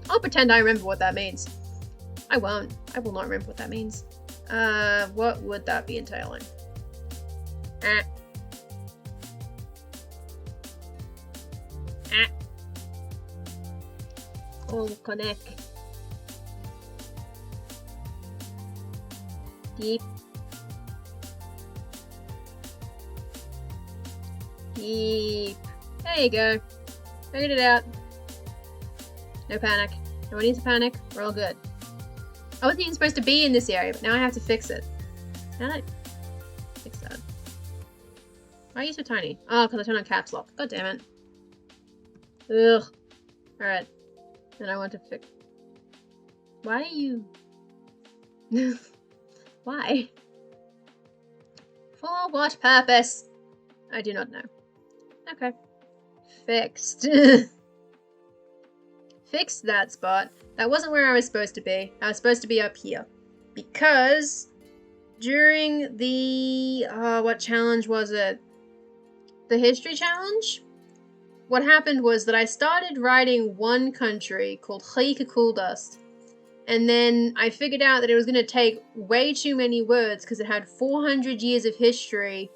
I'll pretend I remember what that means. I won't. I will not remember what that means. What would that be entailing? All connect. Deep. Deep. There you go. Figured it out. No panic. No one needs to panic. We're all good. I wasn't even supposed to be in this area, but now I have to fix it. How did I fix that? Why are you so tiny? Oh, because I turned on caps lock. God damn it. Ugh. Alright. Then I want to fix... Why are you... Why? For what purpose? I do not know. Okay. Fixed. Fixed that spot. That wasn't where I was supposed to be. I was supposed to be up here. Because during the... what challenge was it? The history challenge? What happened was that I started writing one country called Dust, and then I figured out that it was going to take way too many words because it had 400 years of history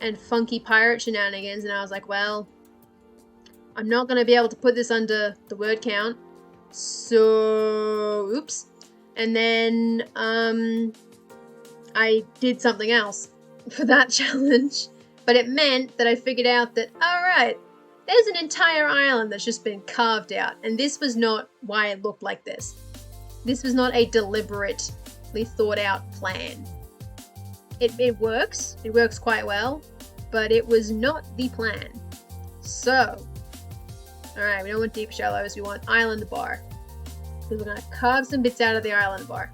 and funky pirate shenanigans, and I was like, well, I'm not going to be able to put this under the word count, so oops. And then I did something else for that challenge, but it meant that I figured out that, alright, there's an entire island that's just been carved out, and this was not why it looked like this. This was not a deliberately thought out plan. It works quite well, but it was not the plan. So, alright, we don't want deep shallows, we want island bar. Because we're going to carve some bits out of the island bar.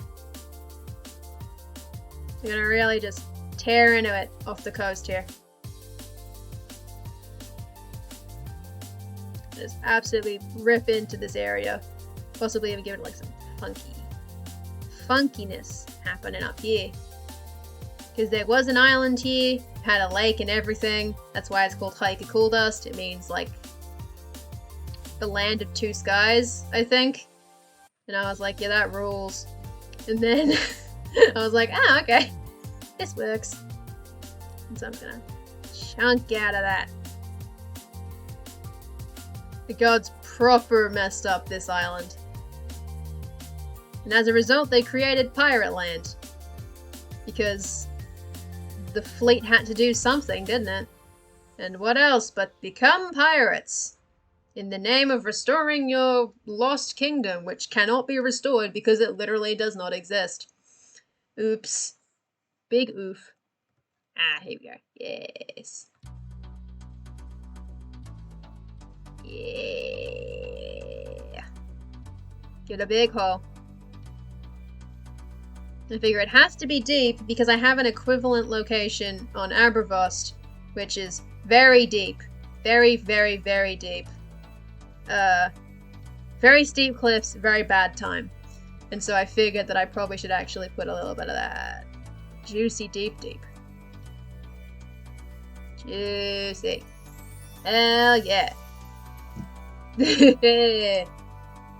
We're going to really just tear into it off the coast here. Just absolutely rip into this area. Possibly even give it like some funkiness happening up here. Because there was an island here, had a lake and everything. That's why it's called Dust. It means like the land of two skies, I think. And I was like, yeah, that rules. And then I was like, ah, okay, this works. And so I'm gonna chunk out of that. The gods proper messed up this island. And as a result, they created Pirate Land. Because the fleet had to do something, didn't it? And what else but become pirates? In the name of restoring your lost kingdom, which cannot be restored because it literally does not exist. Oops. Big oof. Ah, here we go. Yes. Yeah. Give it a big hole. I figure it has to be deep because I have an equivalent location on Abervost, which is very deep. Very, very, very deep. Very steep cliffs, very bad time. And so I figured that I probably should actually put a little bit of that juicy deep. Juicy. Hell yeah.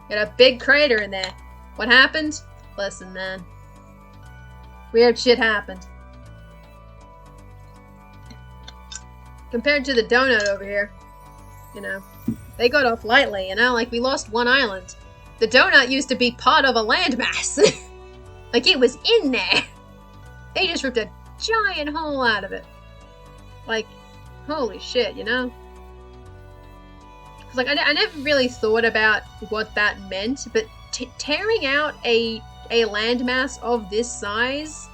Got a big crater in there. What happened? Listen, man. Weird shit happened. Compared to the donut over here, you know, they got off lightly, you know, like we lost one island. The donut used to be part of a landmass. Like it was in there. They just ripped a giant hole out of it. Like, holy shit, you know? Cause like I never really thought about what that meant, but tearing out a landmass of this size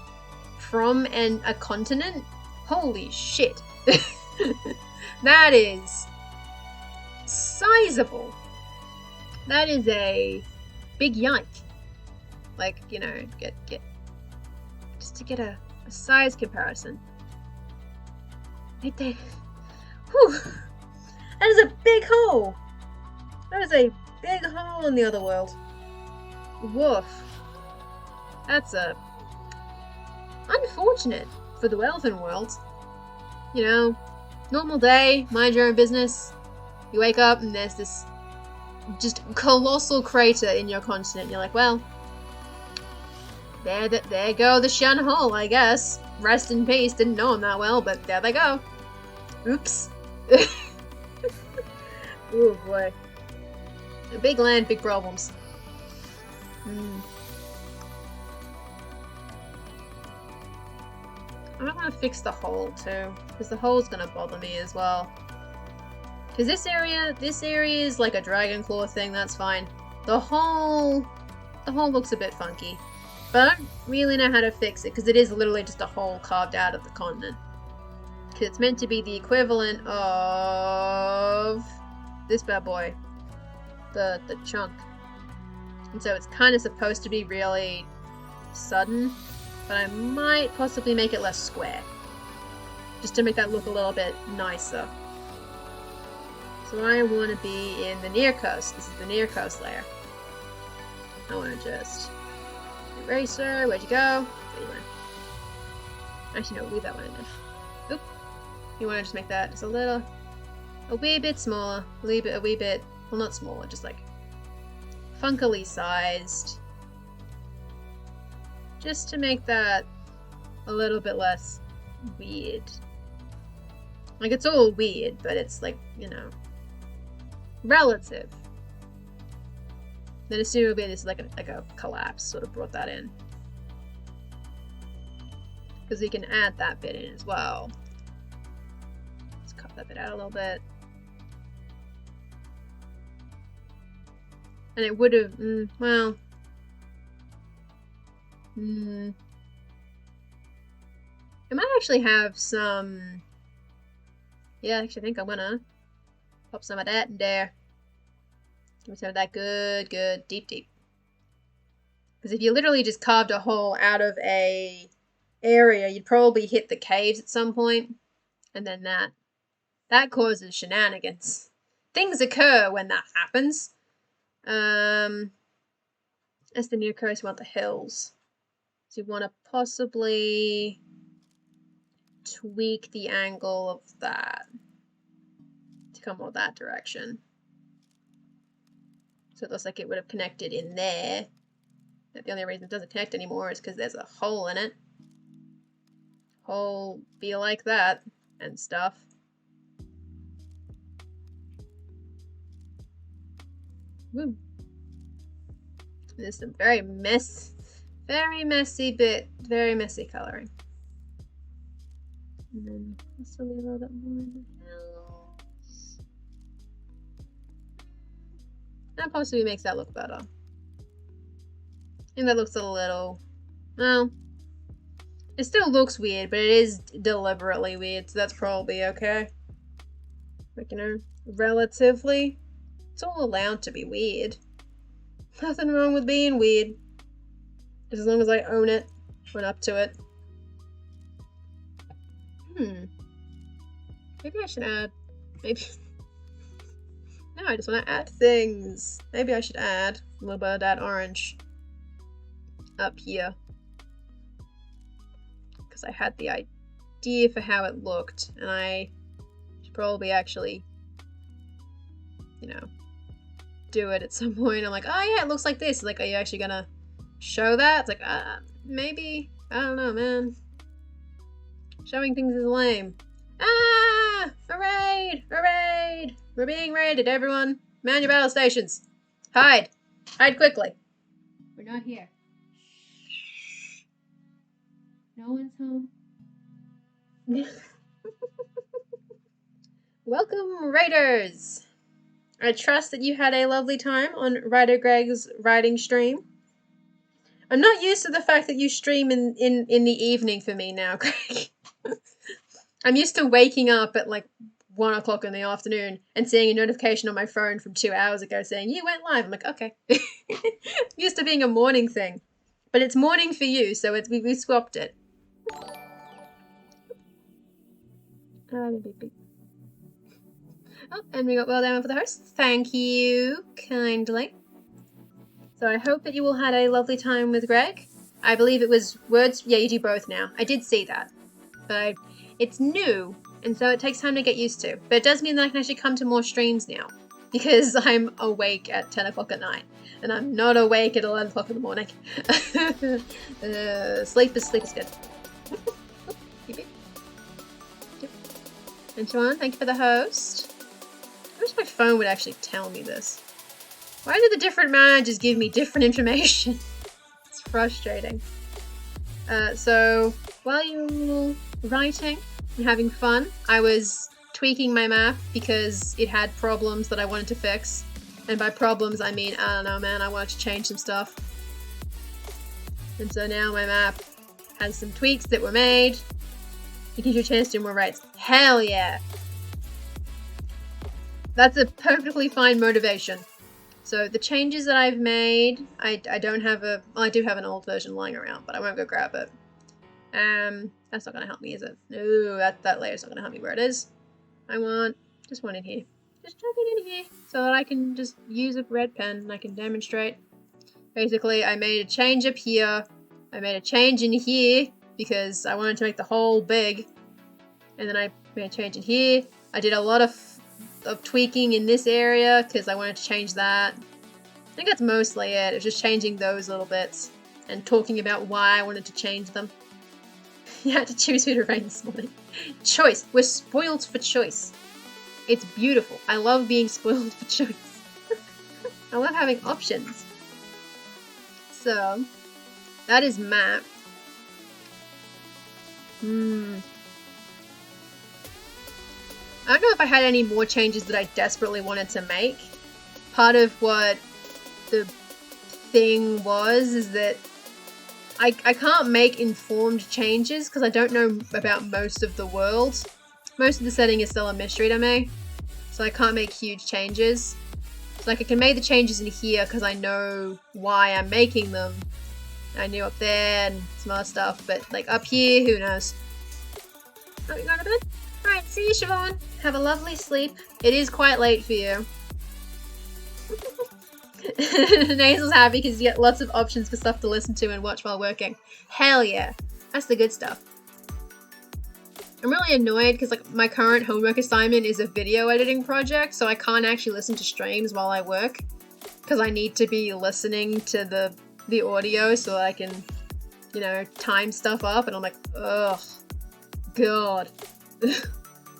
from a continent, holy shit. That is sizable. That is a big yike. Like, you know, get just to get a size comparison. Right there. Whew. That is a big hole. That is a big hole in the other world. Woof. That's unfortunate for the elven world. You know, normal day, mind your own business. You wake up and there's this just colossal crater in your continent. You're like, well, there go the Shen hole, I guess. Rest in peace. Didn't know him that well, but there they go. Oops. Oh boy. A big land, big problems. I might want to fix the hole too, because the hole's gonna bother me as well. Because this area is like a dragon claw thing, that's fine. The hole looks a bit funky. But I don't really know how to fix it, because it is literally just a hole carved out of the continent. Because it's meant to be the equivalent of this bad boy. The chunk. And so it's kind of supposed to be really sudden. But I might possibly make it less square. Just to make that look a little bit nicer. So I want to be in the near coast. This is the near coast layer. I want to just... Eraser, where'd you go? There you went. Actually, no, leave that one in there. Oop. You want to just make that just a wee bit smaller. A wee bit, well, not smaller, just like funkily sized. Just to make that a little bit less weird. Like, it's all weird, but it's like, you know, relative. Then assumably this is like a collapse, sort of brought that in. Because we can add that bit in as well. Let's cut that bit out a little bit. And it would have, well... I might actually have some... Yeah, actually I think I'm gonna pop some of that in there. Give me some of that good, deep. Because if you literally just carved a hole out of a area, you'd probably hit the caves at some point. And then that causes shenanigans. Things occur when that happens. As the near coast, you want the hills. So you want to possibly tweak the angle of that to come more that direction. So it looks like it would have connected in there. But the only reason it doesn't connect anymore is because there's a hole in it. Hole be like that and stuff. Woo. There's some very messy coloring. And then possibly a little bit more in the hills. That possibly makes that look better. And that looks a little, well, it still looks weird, but it is deliberately weird, so that's probably okay. Like, you know, relatively, it's all allowed to be weird. Nothing wrong with being weird. As long as I own it. Went up to it. Maybe I should add... Maybe... No, I just want to add things. Maybe I should add a little bit of that orange up here. Because I had the idea for how it looked, and I should probably actually, you know, do it at some point. I'm like, oh yeah, it looks like this. Like, are you actually gonna show that? It's like, maybe. I don't know, man. Showing things is lame. Ah! A raid! A raid! We're being raided, everyone. Man your battle stations. Hide. Hide quickly. We're not here. No one's home. Welcome, raiders! I trust that you had a lovely time on Ryder Greg's writing stream. I'm not used to the fact that you stream in the evening for me now, Greg. I'm used to waking up at like 1 o'clock in the afternoon and seeing a notification on my phone from 2 hours ago saying, you went live. I'm like, okay. Used to being a morning thing. But it's morning for you, so we swapped it. Oh, and we got well done for the host. Thank you kindly. So I hope that you all had a lovely time with Greg. I believe it was words. Yeah, you do both now. I did see that. But it's new, and so it takes time to get used to. But it does mean that I can actually come to more streams now. Because I'm awake at 10 o'clock at night. And I'm not awake at 11 o'clock in the morning. Sleep is good. And Siobhan, thank you for the host. I wish my phone would actually tell me this. Why do the different managers give me different information? It's frustrating. So, while you were writing and having fun, I was tweaking my map because it had problems that I wanted to fix. And by problems, I mean, I don't know, man, I wanted to change some stuff. And so now my map has some tweaks that were made. It gives you a chance to do more raids. Hell yeah! That's a perfectly fine motivation. So the changes that I've made, I don't have a... Well, I do have an old version lying around, but I won't go grab it. That's not going to help me, is it? No, that layer's not going to help me where it is. I just one in here. Just chuck it in here so that I can just use a red pen and I can demonstrate. Basically, I made a change up here. I made a change in here because I wanted to make the hole big. And then I made a change in here. I did a lot of tweaking in this area because I wanted to change that. I think that's mostly it. It was just changing those little bits and talking about why I wanted to change them. You had to choose who to raid this morning. Choice. We're spoiled for choice. It's beautiful. I love being spoiled for choice. I love having options. So, that is map. I don't know if I had any more changes that I desperately wanted to make. Part of what the thing was is that I can't make informed changes because I don't know about most of the world. Most of the setting is still a mystery to me, so I can't make huge changes. So like I can make the changes in here because I know why I'm making them. I knew up there and some other stuff, but like up here, who knows? Oh, you going to bed? Alright, see you, Siobhan. Have a lovely sleep. It is quite late for you. Nasal's happy because you get lots of options for stuff to listen to and watch while working. Hell yeah. That's the good stuff. I'm really annoyed because like my current homework assignment is a video editing project, so I can't actually listen to streams while I work because I need to be listening to the audio so that I can, you know, time stuff up, and I'm like, ugh, God.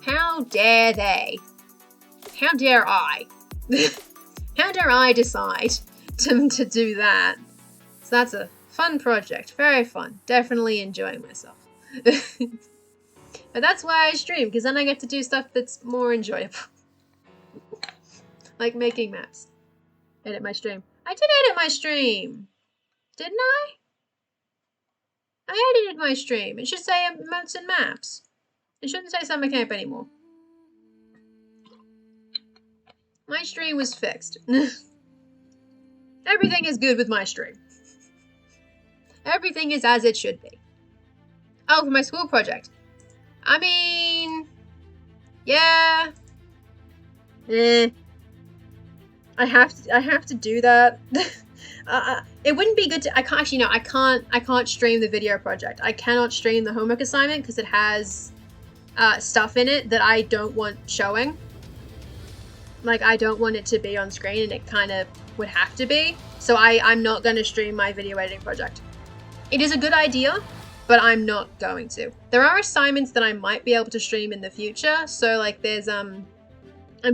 How dare they? How dare I? How dare I decide to do that? So that's a fun project. Very fun. Definitely enjoying myself. But that's why I stream, because then I get to do stuff that's more enjoyable. Like making maps. Edit my stream. I did edit my stream. Didn't I? I edited my stream. It should say Emotes and Maps. It shouldn't say Summer Camp anymore. My stream was fixed. Everything is good with my stream. Everything is as it should be. Oh, for my school project. I mean, yeah. I have to do that. It wouldn't be good to. I can't actually. No, I can't stream the video project. I cannot stream the homework assignment because it has stuff in it that I don't want showing. Like, I don't want it to be on screen, and it kind of would have to be. So I'm not going to stream my video editing project. It is a good idea, but I'm not going to. There are assignments that I might be able to stream in the future. So like there's I'm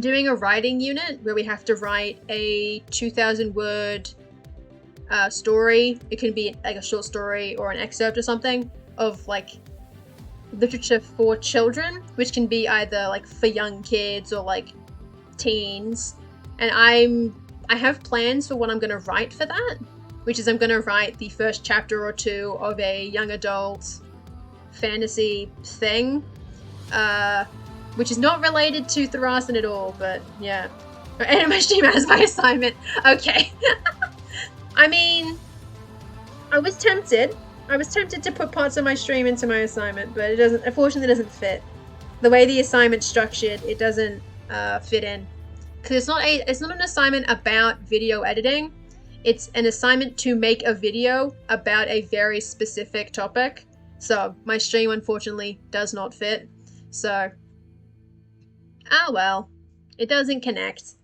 doing a writing unit where we have to write a 2,000 word story. It can be like a short story or an excerpt or something of like literature for children, which can be either like for young kids or like teens. And I have plans for what I'm going to write for that, which is I'm going to write the first chapter or two of a young adult fantasy thing, which is not related to Thrasin at all, but yeah. And my stream as my assignment. Okay. I mean, I was tempted to put parts of my stream into my assignment, but unfortunately it doesn't fit. The way the assignment's structured, it doesn't fit in. Because it's not an assignment about video editing. It's an assignment to make a video about a very specific topic. So my stream unfortunately does not fit. So, well, it doesn't connect.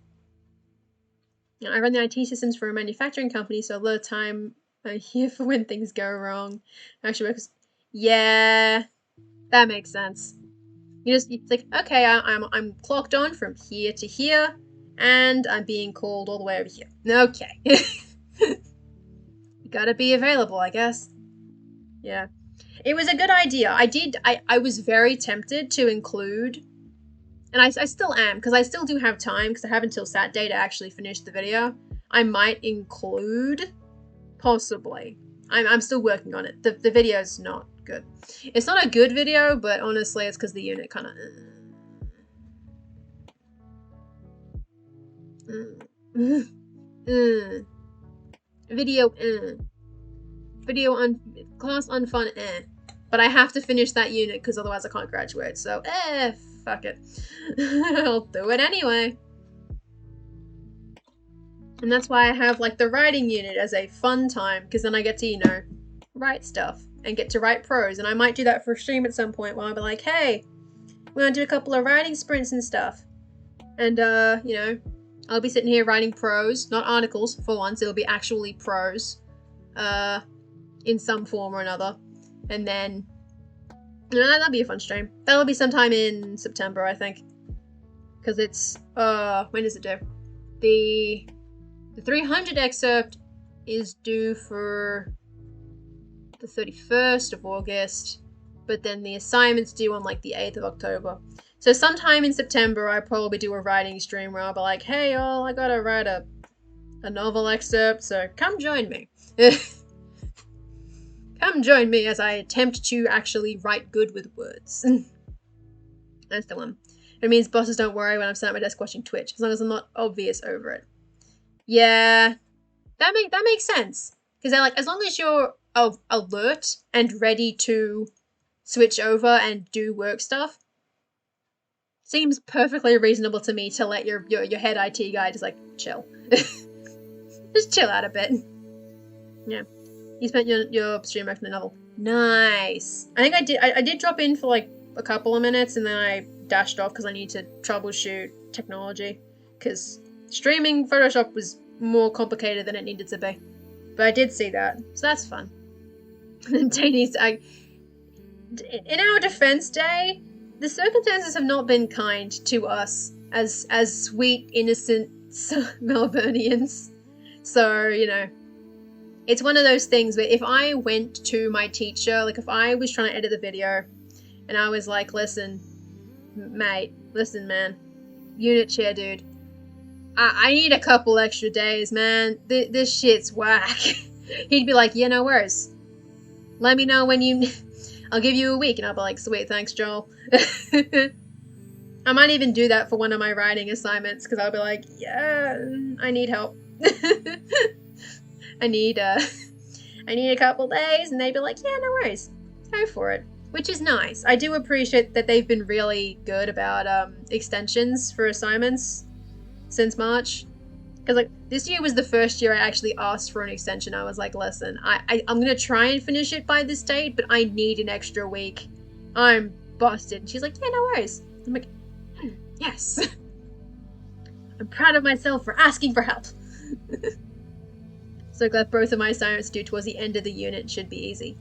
You know, I run the IT systems for a manufacturing company, so a lot of time I'm here for when things go wrong. Actually, because yeah, that makes sense. It's like, okay, I'm clocked on from here to here, and I'm being called all the way over here. Okay. You gotta be available, I guess. Yeah. It was a good idea. I was very tempted to include, and I still am, because I still do have time, because I have until Saturday to actually finish the video. I might include, possibly. I'm still working on it. The video's not good. It's not a good video, but honestly, it's because the unit kind of... Video, class unfun, But I have to finish that unit because otherwise I can't graduate. So, fuck it. I'll do it anyway. And that's why I have like the writing unit as a fun time, because then I get to, you know, write stuff and get to write prose. And I might do that for a stream at some point where I'll be like, hey, we're gonna do a couple of writing sprints and stuff. And, you know, I'll be sitting here writing prose, not articles for once, it'll be actually prose, in some form or another. And then, you know, that'll be a fun stream. That'll be sometime in September, I think. Because it's, when does it do? The 300 excerpt is due for the 31st of August, but then the assignment's due on like the 8th of October. So sometime in September, I probably do a writing stream where I'll be like, hey y'all, I gotta write a novel excerpt, so come join me. Come join me as I attempt to actually write good with words. That's the one. It means bosses don't worry when I'm sat at my desk watching Twitch, as long as I'm not obvious over it. Yeah, that makes sense. Because they're like, as long as you're alert and ready to switch over and do work stuff, seems perfectly reasonable to me to let your head IT guy just like chill. Just chill out a bit. Yeah. You spent your stream working the novel. Nice. I think I did drop in for like a couple of minutes and then I dashed off because I need to troubleshoot technology. Because streaming Photoshop was more complicated than it needed to be. But I did see that. So that's fun. And Danny's in our defense day, the circumstances have not been kind to us as sweet, innocent Melburnians. So, you know, it's one of those things where if I went to my teacher, like if I was trying to edit the video and I was like, listen, mate, listen, man, unit chair dude, I need a couple extra days, man. This shit's whack. He'd be like, yeah, no worries. Let me know when you... I'll give you a week. And I'll be like, sweet, thanks, Joel. I might even do that for one of my writing assignments, because I'll be like, yeah, I need help. I I need a couple days, and they'd be like, yeah, no worries, go for it. Which is nice. I do appreciate that they've been really good about extensions for assignments since March. Because like this year was the first year I actually asked for an extension. I was like, listen, I'm gonna try and finish it by this date, but I need an extra week. I'm busted. And she's like, yeah, no worries. I'm like, yes. I'm proud of myself for asking for help. So glad both of my assignments due towards the end of the unit should be easy.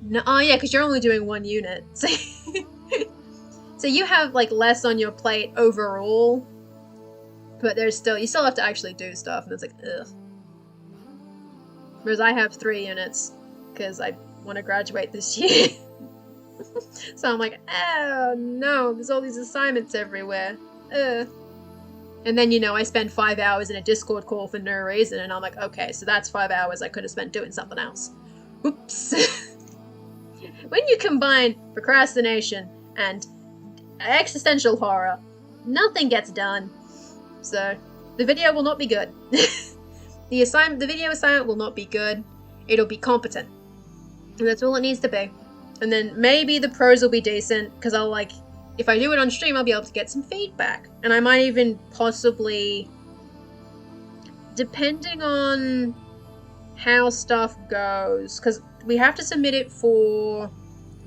No, oh yeah, because you're only doing one unit. So, so you have like less on your plate overall, but you still have to actually do stuff, and it's like, ugh. Whereas I have 3 units, because I want to graduate this year. So I'm like, oh no, there's all these assignments everywhere. Ugh. And then, I spend 5 hours in a Discord call for no reason, and I'm like, okay, so that's 5 hours I could have spent doing something else. Oops. When you combine procrastination and existential horror, nothing gets done. So, the video will not be good. The video assignment will not be good. It'll be competent. And that's all it needs to be. And then maybe the pros will be decent, because if I do it on stream, I'll be able to get some feedback. And I might even possibly, depending on how stuff goes, because we have to submit it for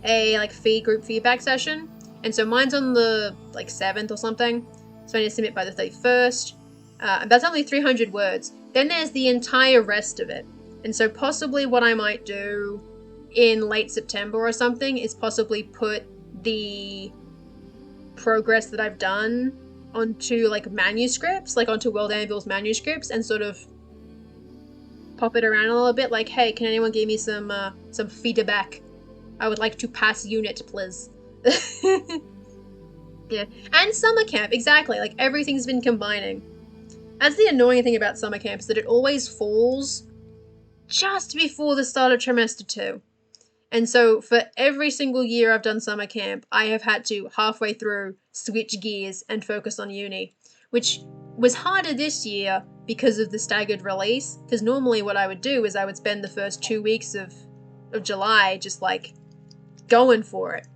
a group feedback session. And so mine's on the 7th or something. So I need to submit by the 31st. And that's only 300 words. Then there's the entire rest of it. And so possibly what I might do in late September or something is possibly put the progress that I've done onto manuscripts, onto World Anvil's manuscripts, and sort of pop it around a little bit, like, hey, can anyone give me some feedback? I would like to pass unit, please. Yeah, and summer camp, exactly, everything's been combining. That's the annoying thing about summer camp, is that it always falls just before the start of trimester 2. And so for every single year I've done summer camp, I have had to halfway through switch gears and focus on uni, which was harder this year because of the staggered release. Because normally what I would do is I would spend the first 2 weeks of July just going for it.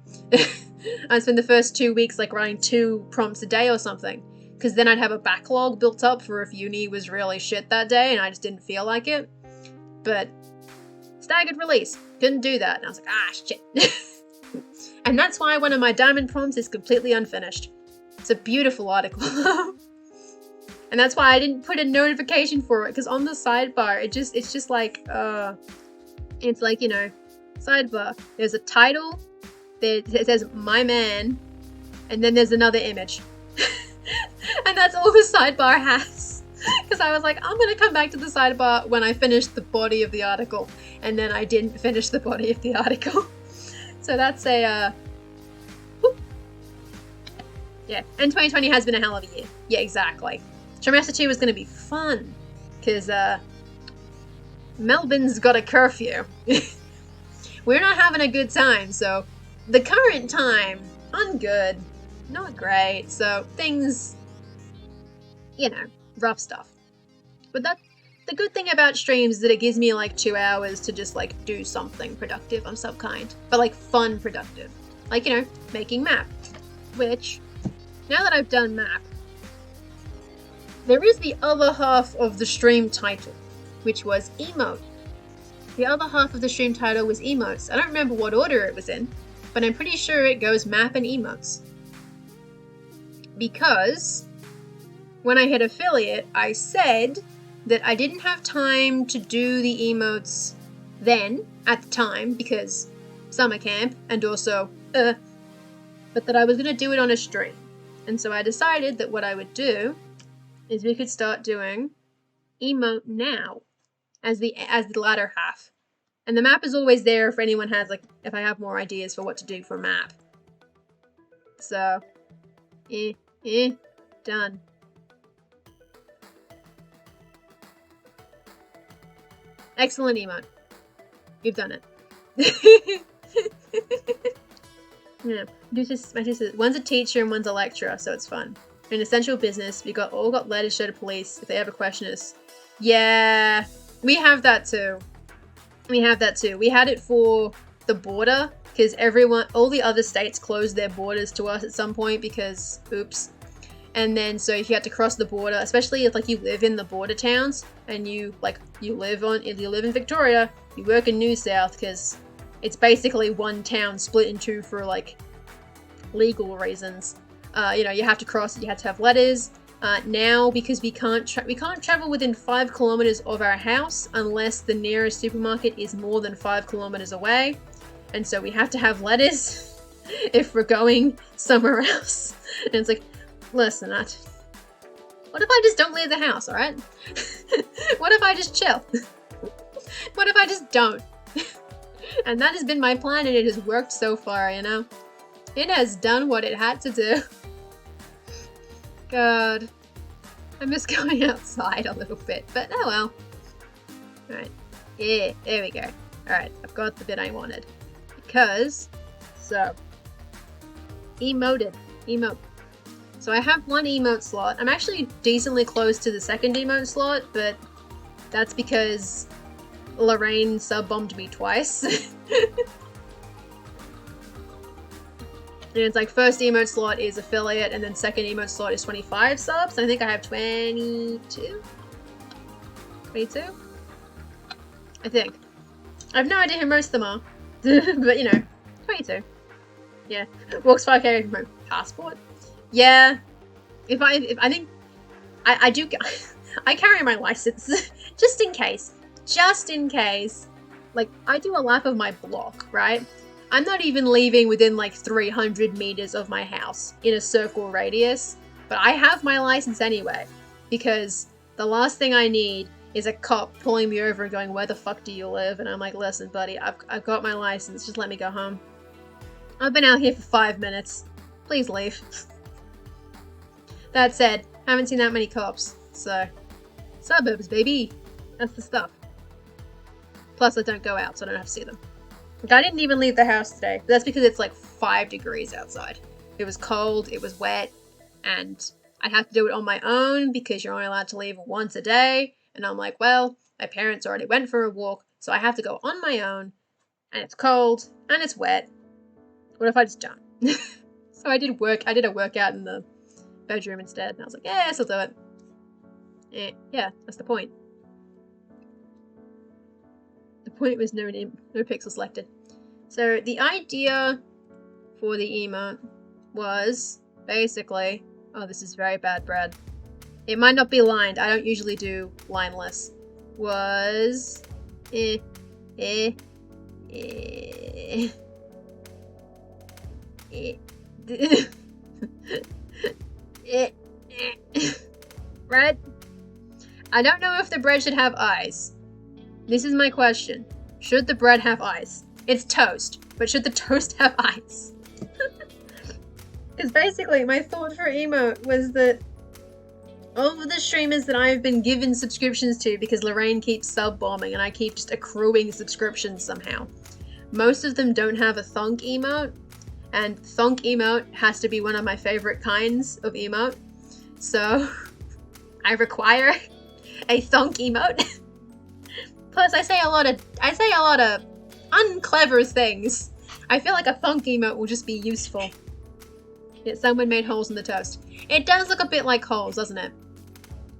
I'd spend the first 2 weeks writing 2 prompts a day or something, because then I'd have a backlog built up for if uni was really shit that day and I just didn't feel like it. But staggered release, couldn't do that, and I was like, ah, shit. And that's why one of my diamond prompts is completely unfinished. It's a beautiful article. And that's why I didn't put a notification for it, because on the sidebar, it's just sidebar, there's a title, it says my man, and then there's another image. And that's all the sidebar has. Because I was like, I'm going to come back to the sidebar when I finish the body of the article. And then I didn't finish the body of the article. So that's a, yeah. And 2020 has been a hell of a year. Yeah, exactly. Trimester 2 was going to be fun. Because, Melbourne's got a curfew. We're not having a good time, so the current time, ungood. Not great, so things, rough stuff. But the good thing about streams is that it gives me 2 hours to just do something productive of some kind. But fun productive. Making map. Which, now that I've done map, there is the other half of the stream title, which was emote. The other half of the stream title was emotes. I don't remember what order it was in, but I'm pretty sure it goes map and emotes. Because when I hit affiliate, I said that I didn't have time to do the emotes then, at the time, because summer camp, and also, but that I was going to do it on a stream. And so I decided that what I would do is we could start doing emote now as the latter half. And the map is always there if anyone has, if I have more ideas for what to do for map. So, done. Excellent emote. You've done it. Yeah, my sister, one's a teacher and one's a lecturer, so it's fun. In essential business, we all got letters to the police if they ever question us. Yeah, we have that too. We have that too. We had it for the border because all the other states closed their borders to us at some point because, oops. And then so if you had to cross the border, especially if like you live in the border towns and you live in Victoria, you work in New South because it's basically one town split in two for like legal reasons. You have to cross. You have to have letters. Now, because we can't travel within 5 kilometers of our house unless the nearest supermarket is more than 5 kilometers away, and so we have to have letters if we're going somewhere else. And it's like, listen, what if I just don't leave the house? All right? What if I just chill? What if I just don't? And that has been my plan, and it has worked so far. It has done what it had to do. God, I miss going outside a little bit, but oh well. Alright, yeah, there we go. Alright, I've got the bit I wanted. Emote. So I have one emote slot. I'm actually decently close to the second emote slot, but that's because Lorraine sub-bombed me twice. And it's like first emote slot is affiliate, and then second emote slot is 25 subs. I think I have 22? 22? I think. I have no idea who most of them are. But 22. Yeah. Walks 5k with my passport. Yeah. I think I do I carry my license just in case. Just in case. Like, I do a lap of my block, right? I'm not even leaving within like 300 meters of my house in a circle radius, but I have my license anyway, because the last thing I need is a cop pulling me over and going, where the fuck do you live? And I'm like, listen, buddy, I've got my license, just let me go home. I've been out here for 5 minutes. Please leave. That said, haven't seen that many cops, so suburbs, baby. That's the stuff. Plus, I don't go out, so I don't have to see them. I didn't even leave the house today. But that's because it's like 5 degrees outside. It was cold, it was wet, and I have to do it on my own because you're only allowed to leave once a day. And I'm like, well, my parents already went for a walk, so I have to go on my own, and it's cold, and it's wet. What if I just don't? So I did a workout in the bedroom instead, and I was like, yes, I'll do it. Yeah, that's the point. The point was no pixel selected. So the idea for the emote was basically, oh, this is very bad, Brad. It might not be lined. I don't usually do lineless. Was bread. I don't know if the bread should have eyes. This is my question. Should the bread have eyes? It's toast, but should the toast have eyes? Because basically, my thought for emote was that all of the streamers that I've been given subscriptions to, because Lorraine keeps sub-bombing and I keep just accruing subscriptions somehow, most of them don't have a thonk emote, and thonk emote has to be one of my favorite kinds of emote. So I require a thonk emote. Plus, I say a lot of unclever things. I feel like a thonk emote will just be useful. Yet someone made holes in the toast. It does look a bit like holes, doesn't it?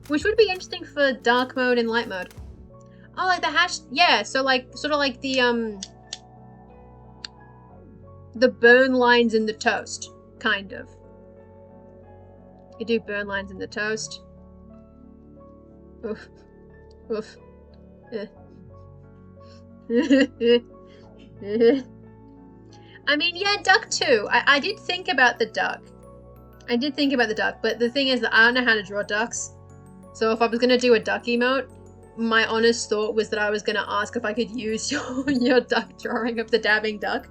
Which would be interesting for dark mode and light mode. Oh, like the hash. Yeah, so like sort of like the burn lines in the toast, kind of. You do burn lines in the toast. Oof. Oof. I mean, yeah, duck too. I did think about the duck. But the thing is that I don't know how to draw ducks. So if I was going to do a duck emote, my honest thought was that I was going to ask if I could use your duck drawing of the dabbing duck.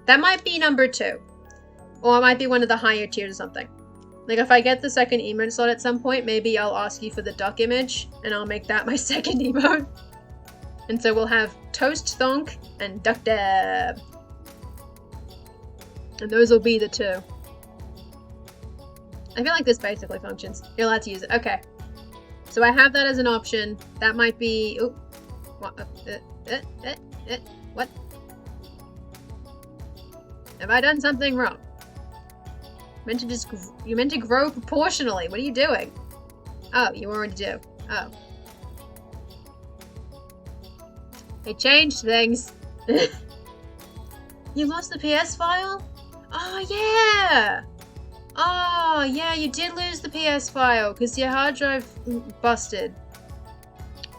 That might be number 2. Or it might be one of the higher tiers or something. Like, if I get the second emote slot at some point, maybe I'll ask you for the duck image, and I'll make that my second emote. And so we'll have toast thonk and duck dab. And those will be the 2. I feel like this basically functions. You're allowed to use it. Okay. So I have that as an option. That might be... What? What? Have I done something wrong? You meant to grow proportionally. What are you doing? Oh, you already do. Oh. They changed things. You lost the PS file? Oh, yeah! Oh, yeah, you did lose the PS file because your hard drive busted.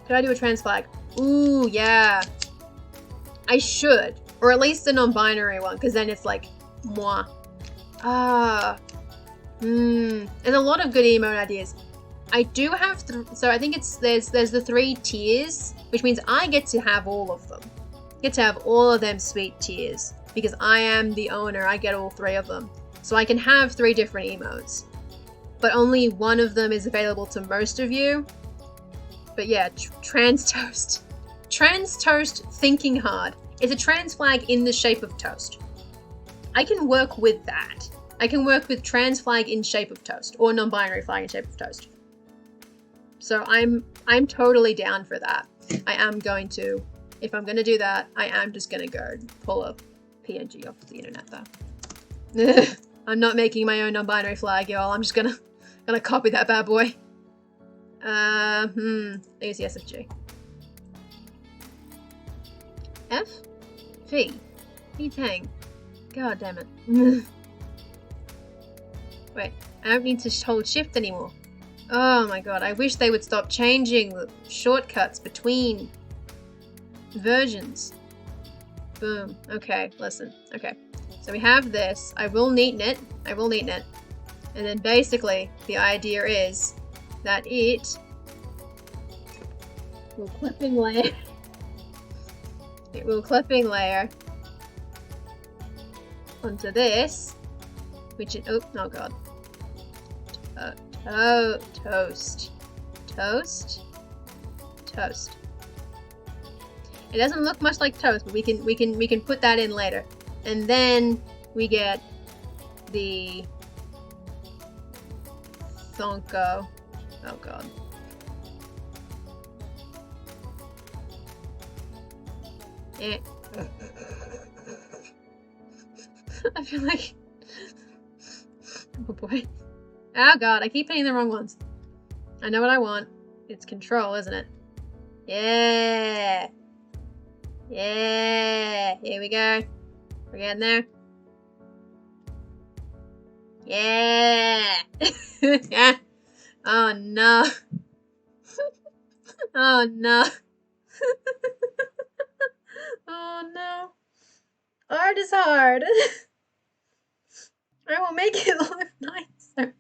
Could I do a trans flag? Ooh, yeah. I should. Or at least a non-binary one, because then it's like, moi. Ah. And a lot of good emote ideas. I do have, so I think there's the 3 tiers, which means I get to have all of them. Get to have all of them sweet tiers. Because I am the owner, I get all 3 of them. So I can have 3 different emotes. But only one of them is available to most of you. But yeah, trans toast. Trans toast thinking hard. It's a trans flag in the shape of toast. I can work with that. I can work with trans flag in shape of toast. Or non-binary flag in shape of toast. So I'm totally down for that. I am going to, if I'm going to do that, I am just going to go pull a PNG off the internet though. I'm not making my own non-binary flag, y'all. I'm just gonna copy that bad boy. I think it's the SFG. F? V? Tang. God damn it. Wait, I don't need to hold shift anymore. Oh my god, I wish they would stop changing the shortcuts between versions. Boom. Okay, listen. Okay. So we have this. I will neaten it. And then basically, the idea is that it will clipping layer. It will clipping layer onto this, which is, oh god. Toast. It doesn't look much like toast, but we can put that in later. And then we get the Thonko. Oh god. I feel like, oh boy. Oh god, I keep hitting the wrong ones. I know what I want. It's control, isn't it? Yeah! Yeah! Here we go. We're getting there. Yeah! Yeah! Oh no! Oh no! Oh no! Art is hard! I will make it look nicer.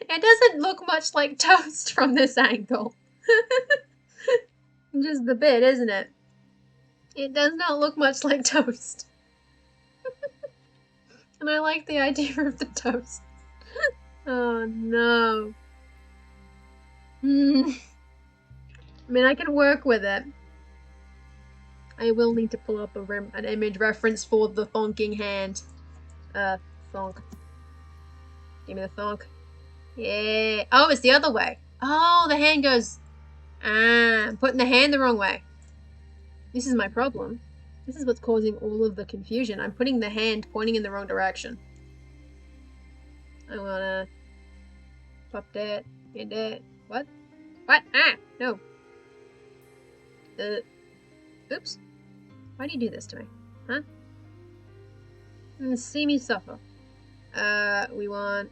It doesn't look much like toast from this angle. Just the bit, isn't it? It does not look much like toast. And I like the idea of the toast. Oh no. I mean, I can work with it. I will need to pull up an image reference for the thonking hand. Thonk. Give me the thonk. Yeah. Oh, it's the other way. Oh, the hand goes... I'm putting the hand the wrong way. This is my problem. This is what's causing all of the confusion. I'm putting the hand pointing in the wrong direction. I wanna... pop that. And that. What? What? Ah! No. Oops. Why do you do this to me? Huh? See me suffer. We want...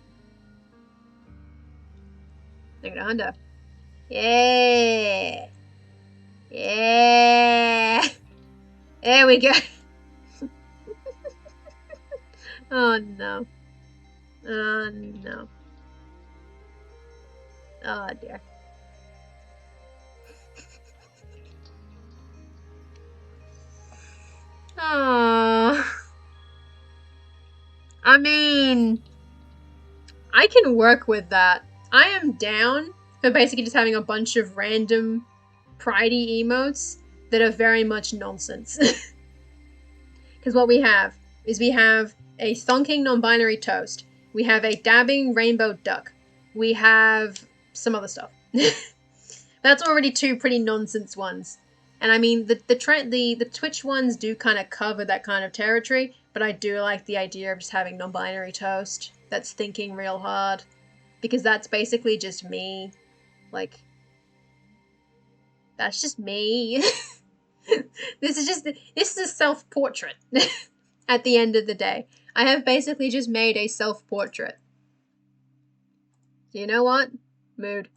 Negative Honda. Yeah! Yeah! There we go! Oh no. Oh no. Oh dear. Oh. I mean, I can work with that. I am down for basically just having a bunch of random pridey emotes that are very much nonsense. Because what we have is we have a thonking non-binary toast. We have a dabbing rainbow duck. We have some other stuff. That's already two pretty nonsense ones. And I mean, the Twitch ones do kind of cover that kind of territory, but I do like the idea of just having non-binary toast that's thinking real hard, because that's basically just me. Like, that's just me. This is a self-portrait. At the end of the day, I have basically just made a self-portrait. You know what? Mood.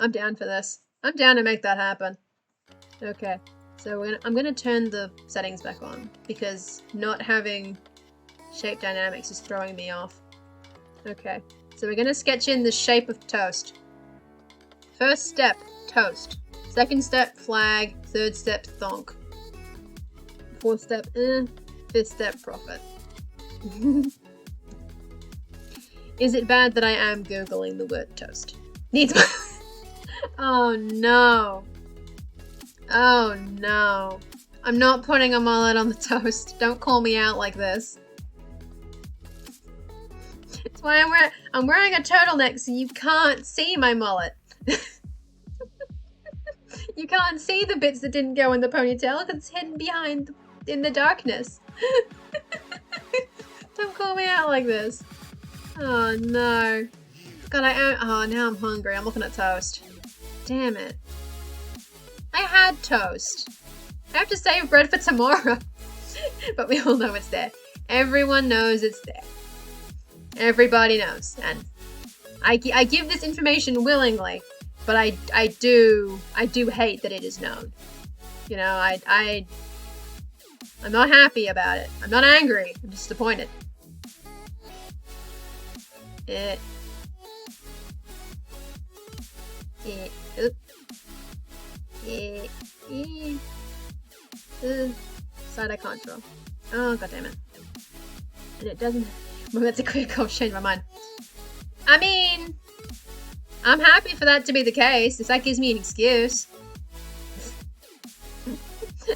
I'm down for this. I'm down to make that happen. Okay, so I'm gonna turn the settings back on because not having shape dynamics is throwing me off. Okay, so we're gonna sketch in the shape of toast. First step, toast. Second step, flag. Third step, thonk. Fourth step, Fifth step, profit. Is it bad that I am Googling the word toast? Needs my... Oh no. Oh no. I'm not putting a mullet on the toast. Don't call me out like this. That's why I'm wearing a turtleneck so you can't see my mullet. You can't see the bits that didn't go in the ponytail because it's hidden behind in the darkness. Don't call me out like this. Oh no. God, oh, now I'm hungry. I'm looking at toast. Damn it. I had toast. I have to save bread for tomorrow. But we all know it's there. Everyone knows it's there. Everybody knows. And I give this information willingly, but I do hate that it is known. You know, I'm not happy about it. I'm not angry. I'm disappointed. Side eye control. Oh, god damn it. And it doesn't... Well, that's a quick I'll change my mind. I mean... I'm happy for that to be the case, if that gives me an excuse.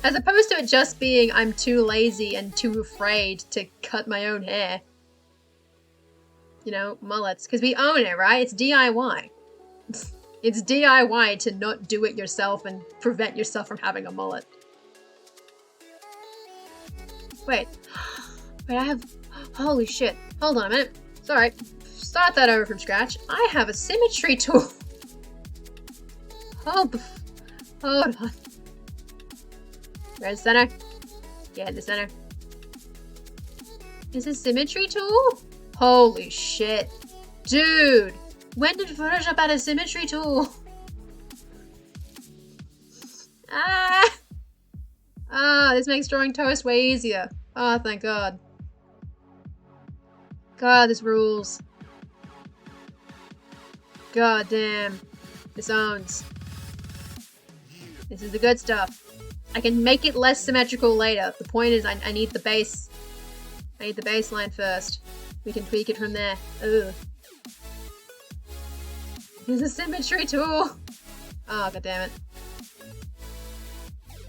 As opposed to it just being I'm too lazy and too afraid to cut my own hair. You know, mullets. Because we own it, right? It's DIY. It's DIY to not do it yourself and prevent yourself from having a mullet. Wait. Wait, I have... Holy shit. Hold on a minute. Sorry. Start that over from scratch. I have a symmetry tool. Hold on. Red center. Get in the center. Is a symmetry tool? Holy shit. Dude. When did Photoshop add a symmetry tool? Ah! Ah, this makes drawing toast way easier. Oh, thank God. God, this rules. God damn. This owns. This is the good stuff. I can make it less symmetrical later. The point is I need the base. I need the baseline first. We can tweak it from there. Ugh. There's a symmetry tool. Oh, god damn it.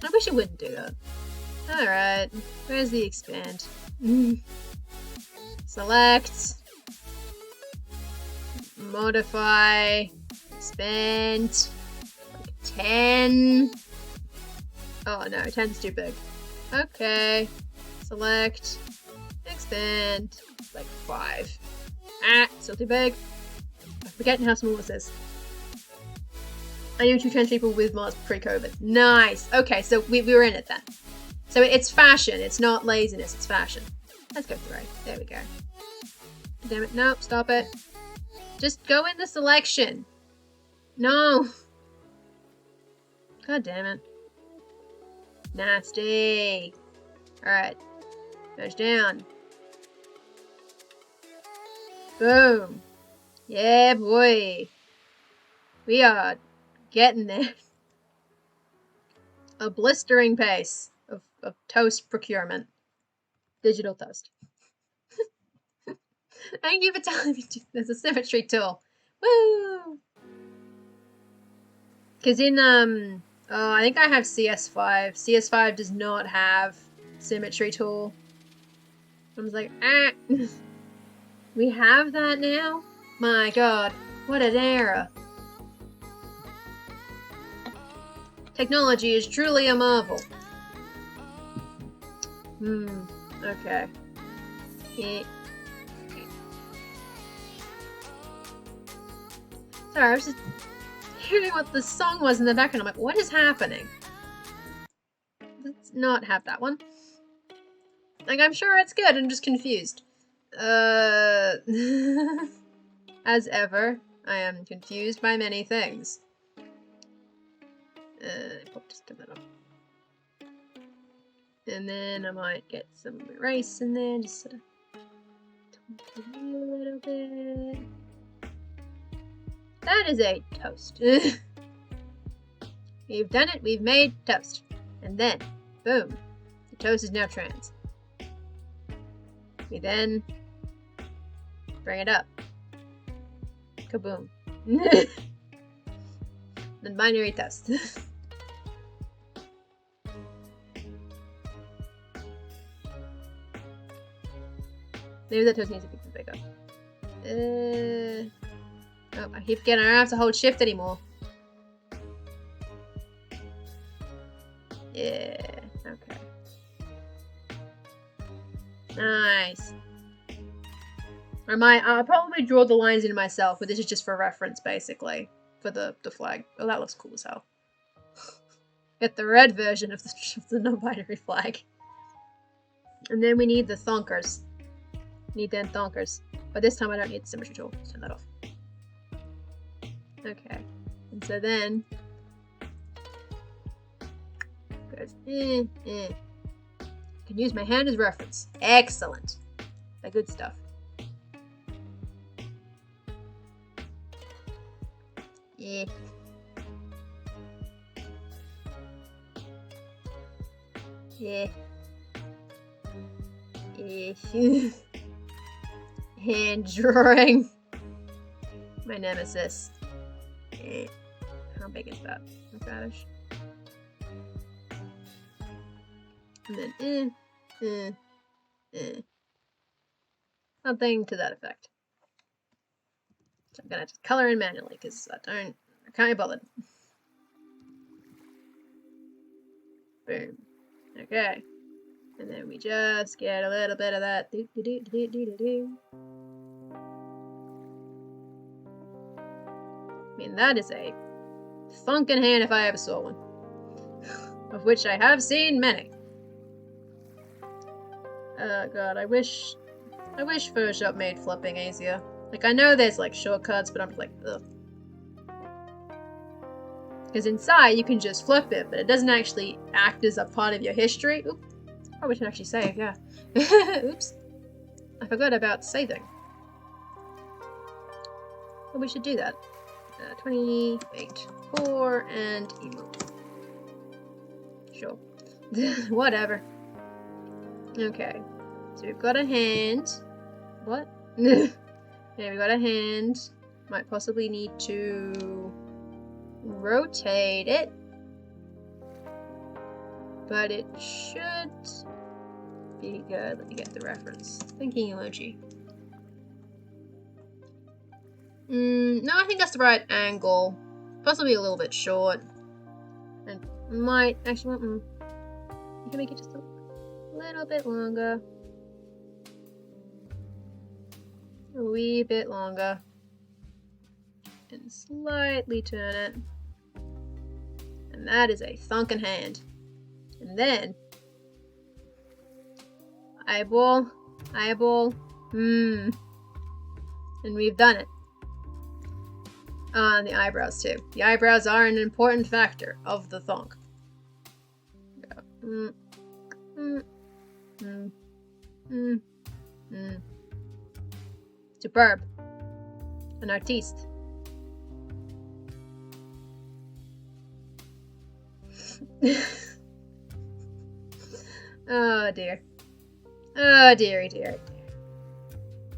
I wish it wouldn't do that. Alright. Where's the expand? Select. Modify. Expand. Like 10. Oh no, 10's too big. Okay. Select. Expand. Like 5. Ah, still too big. I'm forgetting how small this is. I knew 2 trans people with Mars pre-COVID. Nice. Okay, so we were in it then. So it's fashion. It's not laziness. It's fashion. Let's go through. There we go. Damn it. Nope. Stop it. Just go in the selection. No. God damn it. Nasty. Alright. Push down. Boom. Yeah, boy. We are getting there. A blistering pace of toast procurement. Digital toast. Thank you for telling me there's a symmetry tool. Woo! Because in, I think I have CS5. CS5 does not have symmetry tool. I was like, ah. We have that now? My god, what an error. Technology is truly a marvel. Okay. Yeah. Okay. Sorry, I was just hearing what the song was in the background. I'm like, what is happening? Let's not have that one. Like, I'm sure it's good, I'm just confused. As ever, I am confused by many things. Just turn that off. And then I might get some rice in there, just sort of tweak it a little bit. That is a toast. We've done it, we've made toast. And then, boom, the toast is now trans. We then bring it up. Kaboom. Then binary toast. Maybe that toast needs to be bigger. Oh, I keep forgetting I don't have to hold shift anymore. Yeah, okay. Nice. I'll probably draw the lines in myself, but this is just for reference, basically, for the flag. Oh, that looks cool as hell. Get the red version of the non-binary flag. And then we need the thonkers. Need them thonkers. But this time I don't need the symmetry tool. Let's turn that off. Okay. And so then goes Can use my hand as reference. Excellent. The good stuff. Yeah. Yeah. Yeah. Hand drawing. My nemesis. How big is that? Like that-ish. And then something to that effect. So I'm gonna just color in manually because I can't be bothered. Boom. Okay. And then we just get a little bit of that. I mean, that is a funkin' hand if I ever saw one. Of which I have seen many. Oh god, I wish Photoshop made flipping easier. Like, I know there's like shortcuts, but I'm like, ugh. Because inside you can just flip it, but it doesn't actually act as a part of your history. Oop. Oh, we can actually save, yeah. Oops. I forgot about saving. Well, we should do that. 28, 4, and emote. Sure. Whatever. Okay. So we've got a hand. What? Yeah, we got a hand. Might possibly need to rotate it. But it should be good. Let me get the reference. Thinking emoji. No, I think that's the right angle. Possibly a little bit short. And might actually you can make it just a little bit longer. A wee bit longer. And slightly turn it. And that is a thunkin' hand. And then eyeball. And we've done it. And the eyebrows too. The eyebrows are an important factor of the thonk. Superb. An artiste. Oh dear. Oh dearie dear.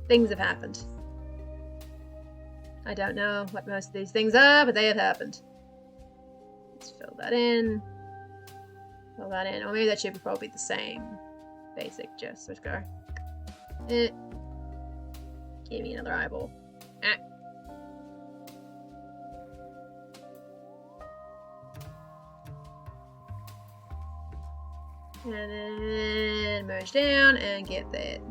Things have happened. I don't know what most of these things are, but they have happened. Let's fill that in. Fill that in. Or maybe that should probably be the same. Basic gesture. Give me another eyeball. Ah. And then merge down and get that.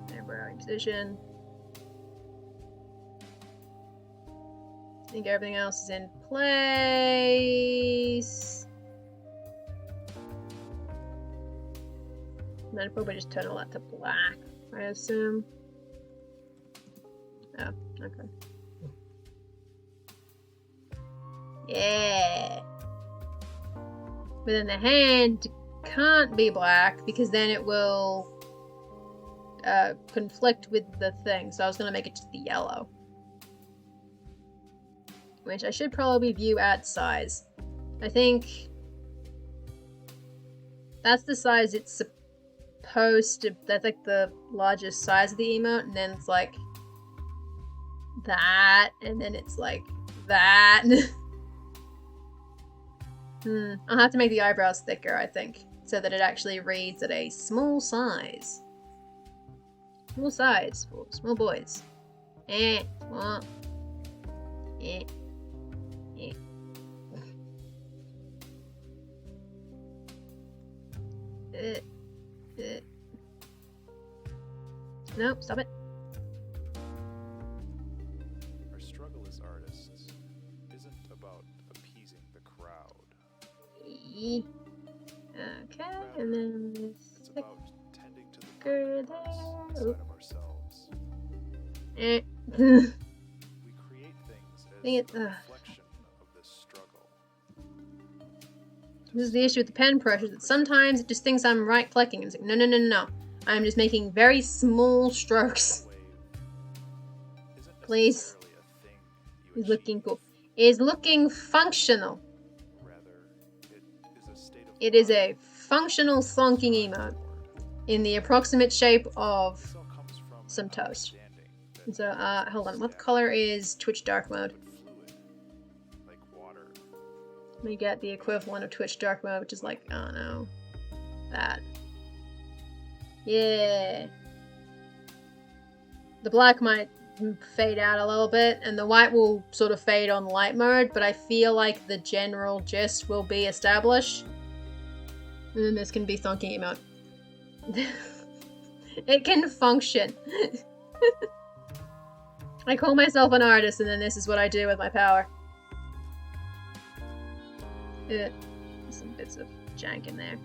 Temporary position. I think everything else is in place. And then I'd probably just turn all that to black, I assume. Oh, okay. Yeah. But then the hand can't be black because then it will conflict with the thing. So I was going to make it just the yellow. Which I should probably view at size. I think that's the size it's supposed to... That's like the largest size of the emote. And then it's like that. And then it's like that. I'll have to make the eyebrows thicker, I think, so that it actually reads at a small size. Small size for small boys. Small. No, stop it. Our struggle as artists isn't about appeasing the crowd. Okay, and then It's about tending to the there. inside of ourselves. We We create things as Dang it, a reflection of this struggle. This is the issue with the pen brush, is that sometimes it just thinks I'm right clicking. It's like, no, no, no, no, no. I'm just making very small strokes. Please. Is looking cool. Is looking functional. It is a functional thonking emote in the approximate shape of some toast. And so, hold on. What color is Twitch dark mode? Let me get the equivalent of Twitch dark mode, which is like, I don't know, that. Yeah. The black might fade out a little bit, and the white will sort of fade on light mode, but I feel like the general gist will be established. And then this can be thonking emote. It can function. I call myself an artist, and then this is what I do with my power. Some bits of jank in there.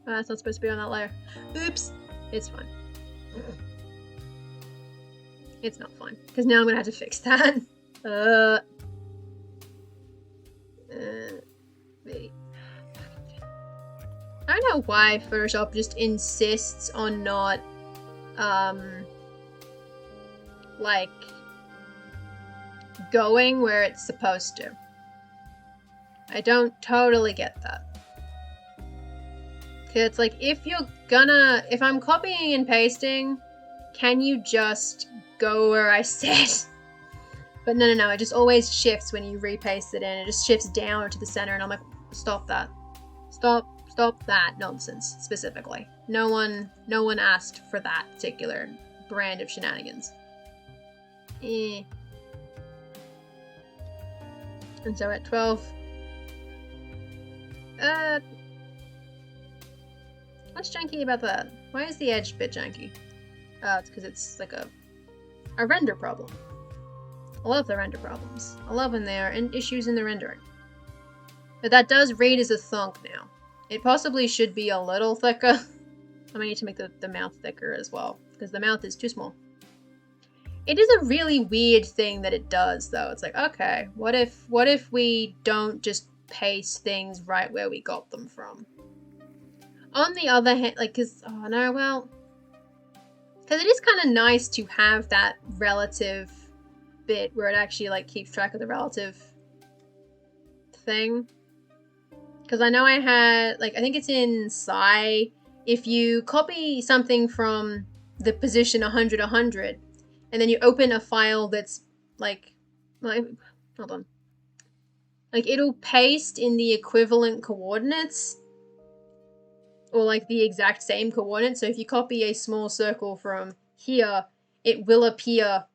Oh, that's not supposed to be on that layer. Oops. It's fine. It's not fine, because now I'm gonna have to fix that. Wait. I don't know why Photoshop just insists on not, like, going where it's supposed to. I don't totally get that. Cause it's like, if I'm copying and pasting, can you just go where I said? But no, it just always shifts when you repaste it in. It just shifts down to the center, and I'm like, stop that. Stop that nonsense, specifically. No one asked for that particular brand of shenanigans. And so at 12... what's janky about that? Why is the edge a bit janky? It's because it's like a render problem. I love the render problems. I love when there are issues in the rendering. But that does read as a thunk now. It possibly should be a little thicker. I might need to make the mouth thicker as well, because the mouth is too small. It is a really weird thing that it does, though. It's like, okay, what if we don't just paste things right where we got them from? On the other hand, like, because it is kind of nice to have that relative bit where it actually, like, keeps track of the relative thing. Because I know I had, like, I think it's in Psy, if you copy something from the position 100, 100, and then you open a file that's, like, hold on. Like, it'll paste in the equivalent coordinates, or like the exact same coordinates. So if you copy a small circle from here, it will appear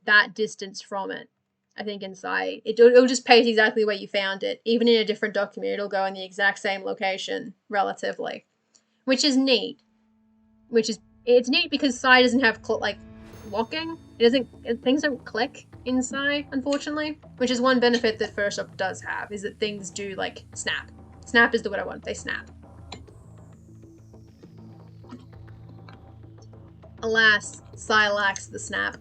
that distance from it. I think inside it'll just paste exactly where you found it. Even in a different document, it'll go in the exact same location relatively, which is neat. It's neat because Psy doesn't have like locking. Things don't click in Psy, unfortunately, which is one benefit that Photoshop does have, is that things do like snap. Snap is the word I want. They snap. Alas, Psy lacks the snap,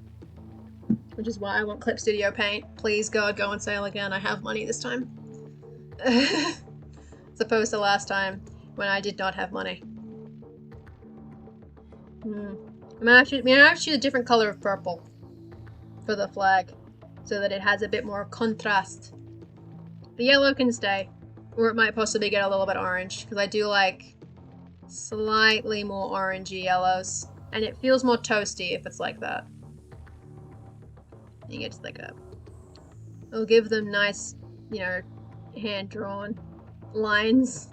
which is why I want Clip Studio Paint. Please, God, go on sale again. I have money this time. As opposed to last time when I did not have money. I'm gonna choose a different color of purple for the flag so that it has a bit more contrast. The yellow can stay, or it might possibly get a little bit orange because I do like slightly more orangey yellows, and it feels more toasty if it's like that. You get just like it'll give them nice, you know, hand-drawn lines.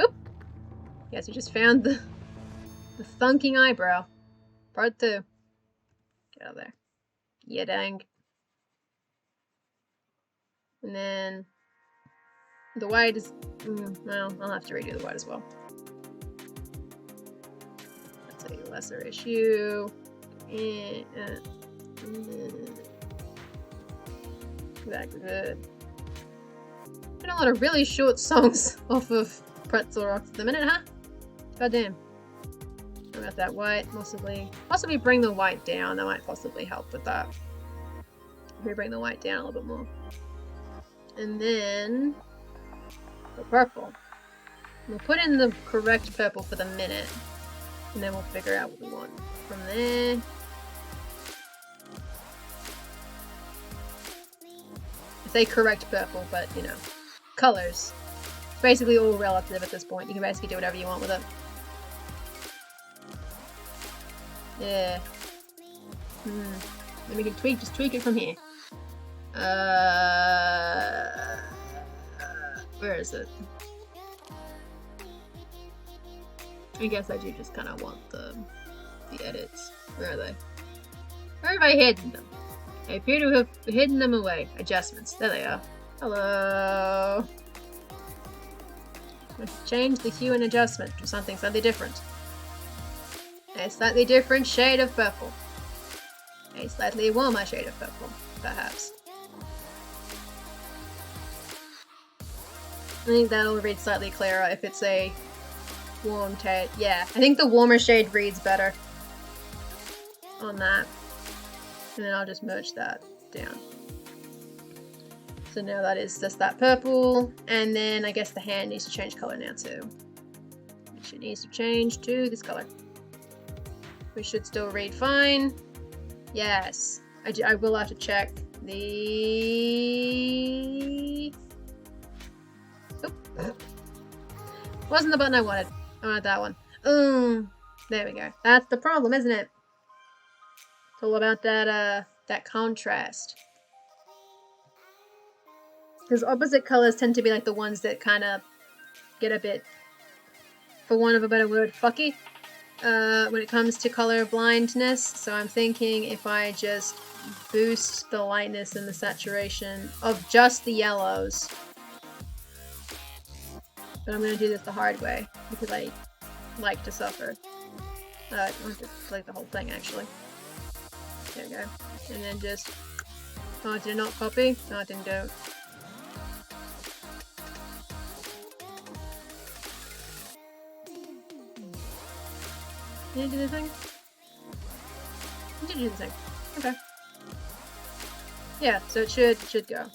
Oop! Guess we just found the thunking eyebrow. Part 2. Get out of there. Yeah, dang. And then the white is, well, I'll have to redo the white as well. That's a lesser issue. That good. Been a lot of really short songs off of Pretzel Rocks at the minute, huh? Goddamn. I got that white, possibly bring the white down. That might possibly help with that. Maybe bring the white down a little bit more. And then the purple. We'll put in the correct purple for the minute, and then we'll figure out what we want from there. I say correct purple, but you know, colors. It's basically all relative at this point. You can basically do whatever you want with it. Yeah. Then we can just tweak it from here. Where is it? I guess I do just kind of want the edits. Where are they? Where have I hidden them? I appear to have hidden them away. Adjustments. There they are. Hello. Let's change the hue and adjustment to something slightly different. A slightly different shade of purple. A slightly warmer shade of purple, perhaps. I think that'll read slightly clearer if it's a warm shade. Yeah, I think the warmer shade reads better on that. And then I'll just merge that down. So now that is just that purple. And then I guess the hand needs to change color now too. It needs to change to this color. We should still read fine. Yes. I will have to check the... Oop. Wasn't the button I wanted. I wanted that one. There we go. That's the problem, isn't it? It's all about that contrast. Because opposite colors tend to be like the ones that kind of get a bit, for want of a better word, fucky. When it comes to color blindness. So I'm thinking if I just boost the lightness and the saturation of just the yellows. But I'm going to do this the hard way because I like to suffer. I want to select the whole thing actually. There we go. And then just, oh, did it not copy? No, it didn't do it. Did it do the thing? It did do the thing. Okay. Yeah, so it should go.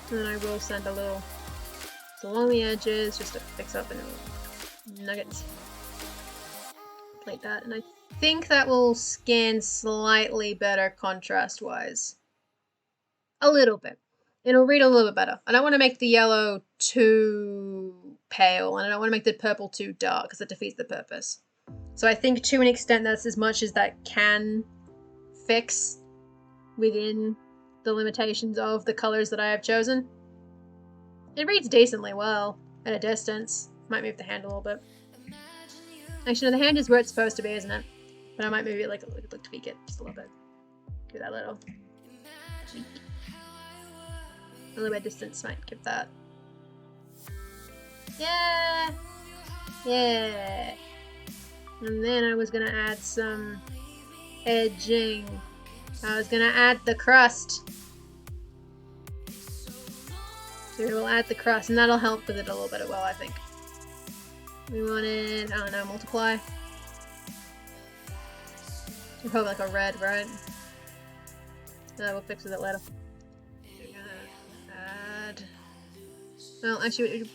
And then I will send a little along the edges just to fix up any nuggets. Like that. And I think that will scan slightly better contrast-wise. A little bit. It'll read a little bit better. I don't want to make the yellow too pale, and I don't want to make the purple too dark, because that defeats the purpose. So I think to an extent that's as much as that can fix within the limitations of the colors that I have chosen. It reads decently well at a distance. Might move the hand a little bit. Actually, no, the hand is where it's supposed to be, isn't it? But I might maybe like tweak it just a little bit. Do that little tweak. A little bit of distance might give that. Yeah! Yeah! And then I was gonna add some edging. I was gonna add the crust. So we'll add the crust, and that'll help with it a little bit as well, I think. We wanted, I don't know, multiply. Probably like a red, right? We'll fix it later. We're gonna add. Well, actually,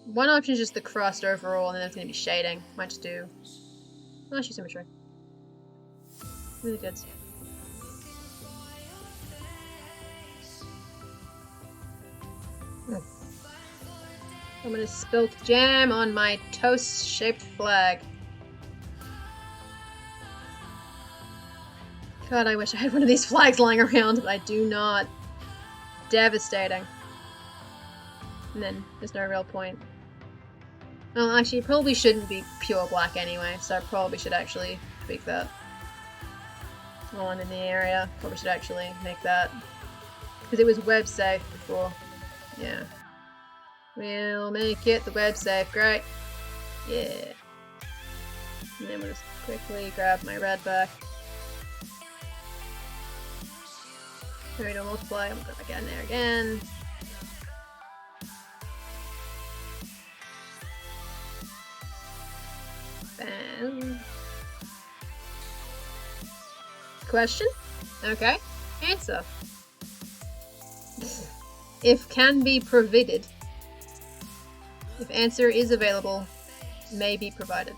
one option is just the crust overall, and then it's gonna be shading. Might just do. Oh, actually, symmetry. Really good. I'm gonna spill jam on my toast-shaped flag. God, I wish I had one of these flags lying around, but I do not. Devastating. And then there's no real point. Well, actually, it probably shouldn't be pure black anyway, so I probably should actually tweak that. One in the area. Probably should actually make that. Because it was web safe before. Yeah. We'll make it the web safe. Great. Yeah. And then we'll just quickly grab my red back. There we go, multiply. We'll go back in there again. Bam. Question? Okay. Answer. If can be provided. If answer is available, may be provided.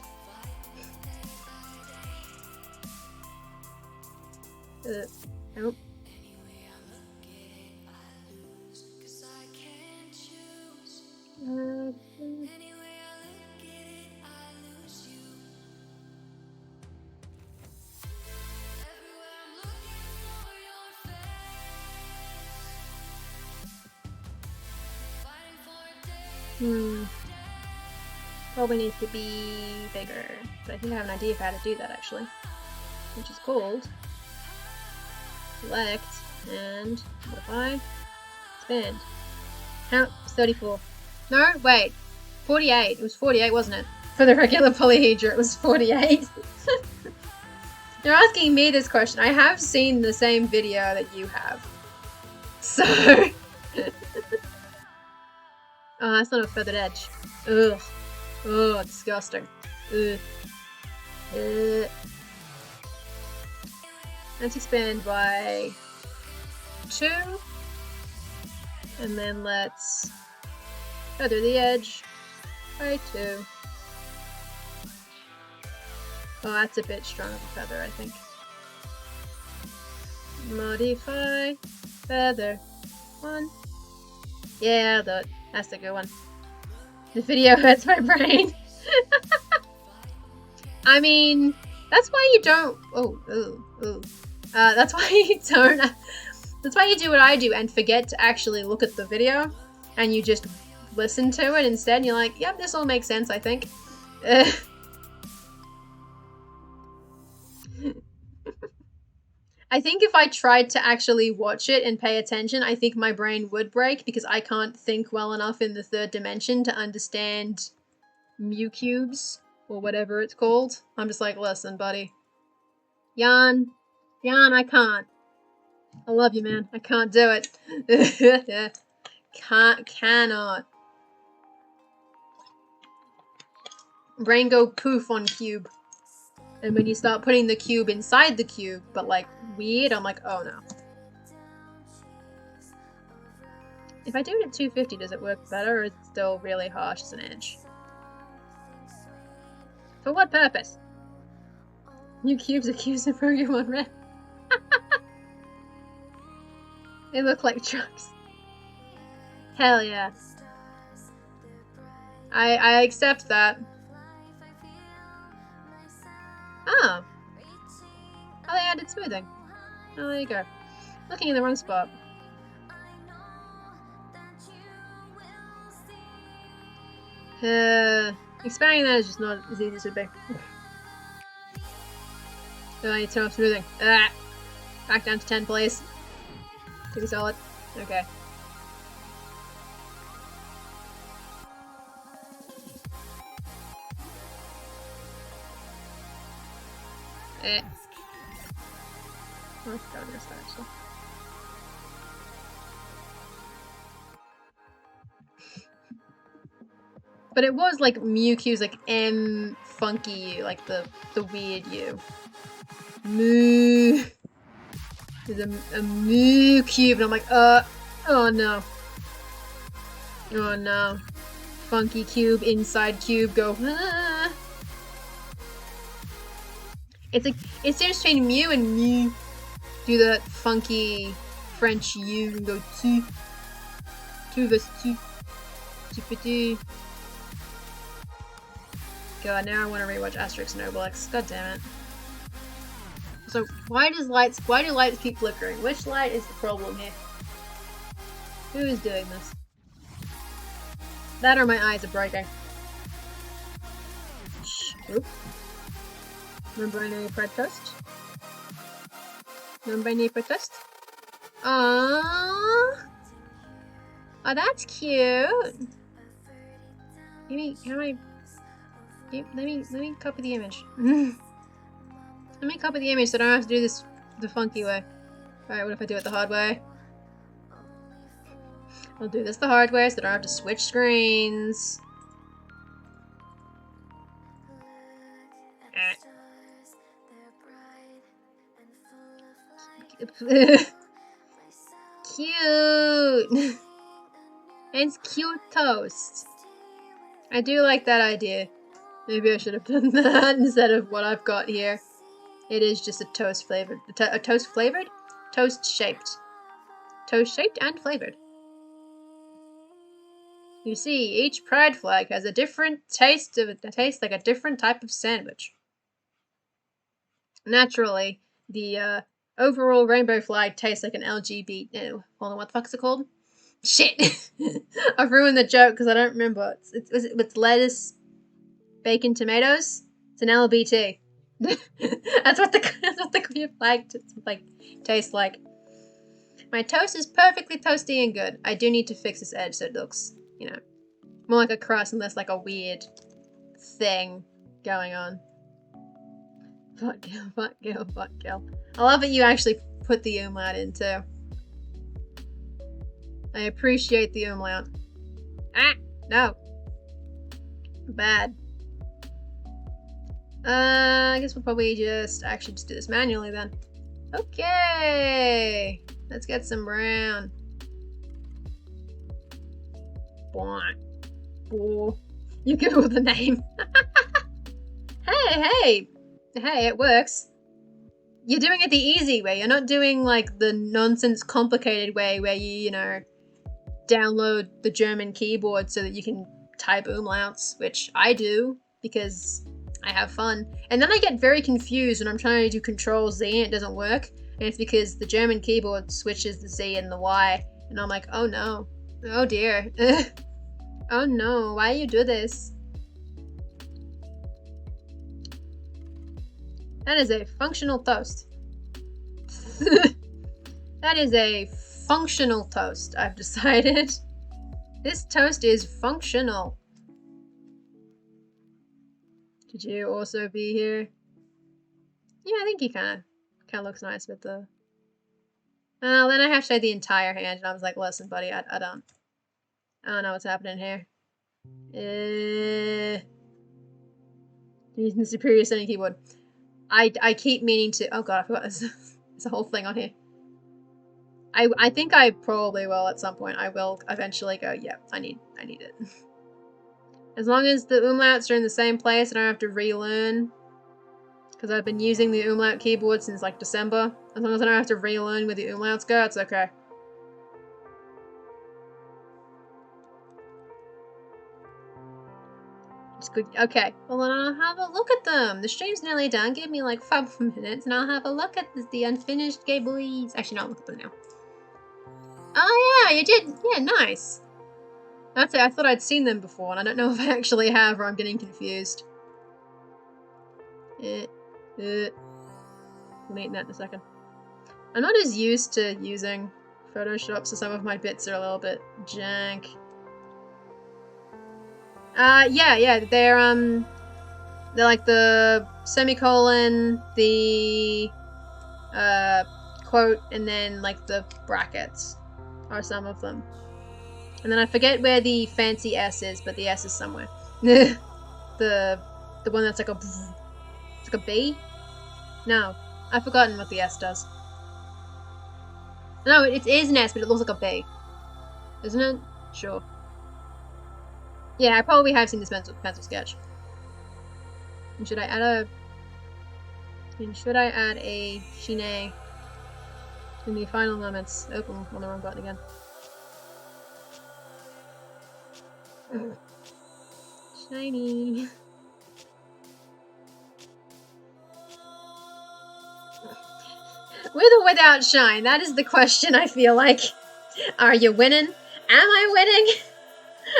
Nope. Probably needs to be bigger, but I think I have an idea of how to do that actually, which is called select and modify, expand. Count 34. No, wait, 48. It was 48, wasn't it? For the regular polyhedra, it was 48. You're asking me this question. I have seen the same video that you have, so. Oh, that's not a feathered edge. Ugh. Oh, disgusting. Ugh. Let's expand by 2. And then let's feather the edge by 2. Oh, that's a bit strong of a feather, I think. Modify feather 1. Yeah, that's a good one. The video hurts my brain. I mean, that's why you don't. That's why you don't. That's why you do what I do and forget to actually look at the video, and you just listen to it instead. And you're like, "Yep, this all makes sense." I think. I think if I tried to actually watch it and pay attention, I think my brain would break because I can't think well enough in the third dimension to understand mu cubes or whatever it's called. I'm just like, listen, buddy. Jan, I can't. I love you, man. I can't do it. Cannot. Brain go poof on cube. And when you start putting the cube inside the cube, but like weird, I'm like, oh no. If I do it at 250, does it work better or is it still really harsh as an edge? For what purpose? New cubes accused of Pokemon Red. They look like trucks. Hell yeah. I accept that. Oh. Oh, they added smoothing. Oh, there you go. Looking in the wrong spot. Expanding that is just not as easy as it would be. So I need to turn off smoothing. Ah! Back down to 10, please. To be solid. Okay. Eh. Oh, I forgot I missed that actually. But it was like Mewtwo's like M funky U, like the weird U. Moo. There's a Mew cube, and I'm like, oh no. Oh no. Funky cube, inside cube, go. Ah. It's like, it seems between Mew and Mew. Do that funky French U and go tu. Tu vas tu. Tu peux tu. God, now I want to rewatch Asterix and Obelix. God damn it. So why do lights keep flickering? Which light is the problem here? Who is doing this? That or my eyes are breaking. Shh. Oop. Non-binary fried toast. Non-binary fried toast. Aww. Oh, that's cute. Let me copy the image. Let me copy the image so I don't have to do this the funky way. Alright, what if I do it the hard way? I'll do this the hard way so I don't have to switch screens. Cute! It's cute toast. I do like that idea. Maybe I should have done that instead of what I've got here. It is just a toast flavored. A toast flavored? Toast shaped. Toast shaped and flavored. You see, each pride flag has a different taste of it. Tastes like a different type of sandwich. Naturally, the overall rainbow flag tastes like an LGBT. Hold on, what the fuck is it called? Shit! I've ruined the joke because I don't remember. It's lettuce, bacon, tomatoes. It's an LBT. that's what the queer flag tastes like. My toast is perfectly toasty and good. I do need to fix this edge so it looks, you know, more like a crust and less like a weird thing going on. Fuck girl, fuck girl, fuck girl. I love that you actually put the umlaut in too. I appreciate the umlaut. Ah! No! Bad. I guess we'll probably just do this manually then. Okay! Let's get some brown. Boy. You Google the name. Hey! Hey, it works. You're doing it the easy way. You're not doing like the nonsense complicated way where you know, download the German keyboard so that you can type umlauts, which I do because I have fun. And then I get very confused when I'm trying to do Control Z and it doesn't work. And it's because the German keyboard switches the Z and the Y. And I'm like, oh no. Oh dear. Oh no, why you do this? That is a functional toast. That is a functional toast, I've decided. This toast is functional. Did you also be here? Yeah, I think he kind of looks nice with the... then I have to say the entire hand, and I was like, listen, buddy, I don't know what's happening here. Using the superior setting keyboard. I keep meaning to... Oh god, I forgot there's a whole thing on here. I think I probably will at some point. I will eventually go, yeah, I need it. As long as the umlauts are in the same place, I don't have to relearn. Because I've been using the umlaut keyboard since like December. As long as I don't have to relearn where the umlauts go, it's okay. It's good. Okay, well then I'll have a look at them. The stream's nearly done. Give me like 5 minutes and I'll have a look at the unfinished gay boys. Actually, no, I'll look at them now. Oh yeah, you did. Yeah, nice. That's it, I thought I'd seen them before, and I don't know if I actually have, or I'm getting confused. We'll eat that in a second. I'm not as used to using Photoshop, so some of my bits are a little bit jank. Yeah, they're like the semicolon, the quote, and then like the brackets are some of them. And then I forget where the fancy S is, but the S is somewhere. the one that's like a it's like a B? No, I've forgotten what the S does. No, it is an S, but it looks like a B. Isn't it? Sure. Yeah, I probably have seen this pencil sketch. And should I add a Shine in the final moments? Oh, I'm on the wrong button again. Shiny. With or without shine? That is the question, I feel like. Are you winning? Am I winning?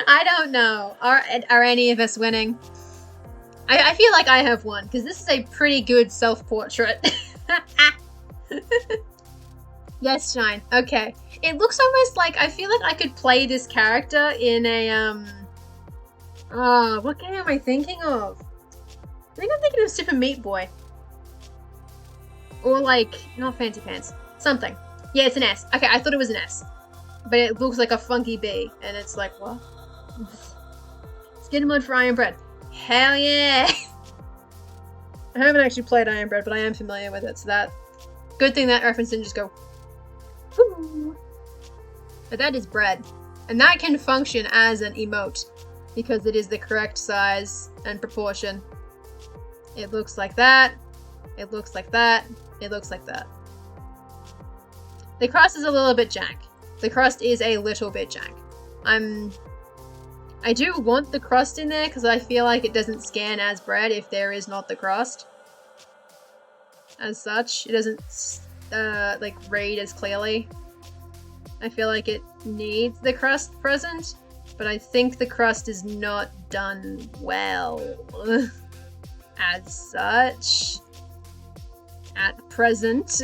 I don't know. Are any of us winning? I feel like I have won, because this is a pretty good self-portrait. Yes, shine. Okay. It looks almost like, I feel like I could play this character in a, what game am I thinking of? I think I'm thinking of Super Meat Boy. Or like, not Fancy Pants. Something. Yeah, it's an S. Okay, I thought it was an S. But it looks like a funky B. And it's like, what? Skin mode for Iron Bread. Hell yeah! I haven't actually played Iron Bread, but I am familiar with it, so that... Good thing that reference didn't just go... Woo. But that is bread. And that can function as an emote, because it is the correct size and proportion. It looks like that. It looks like that. It looks like that. The crust is a little bit jank. The crust is a little bit jank. I do want the crust in there because I feel like it doesn't scan as bread if there is not the crust. As such, it doesn't like read as clearly. I feel like it needs the crust present, but I think the crust is not done well as such at present.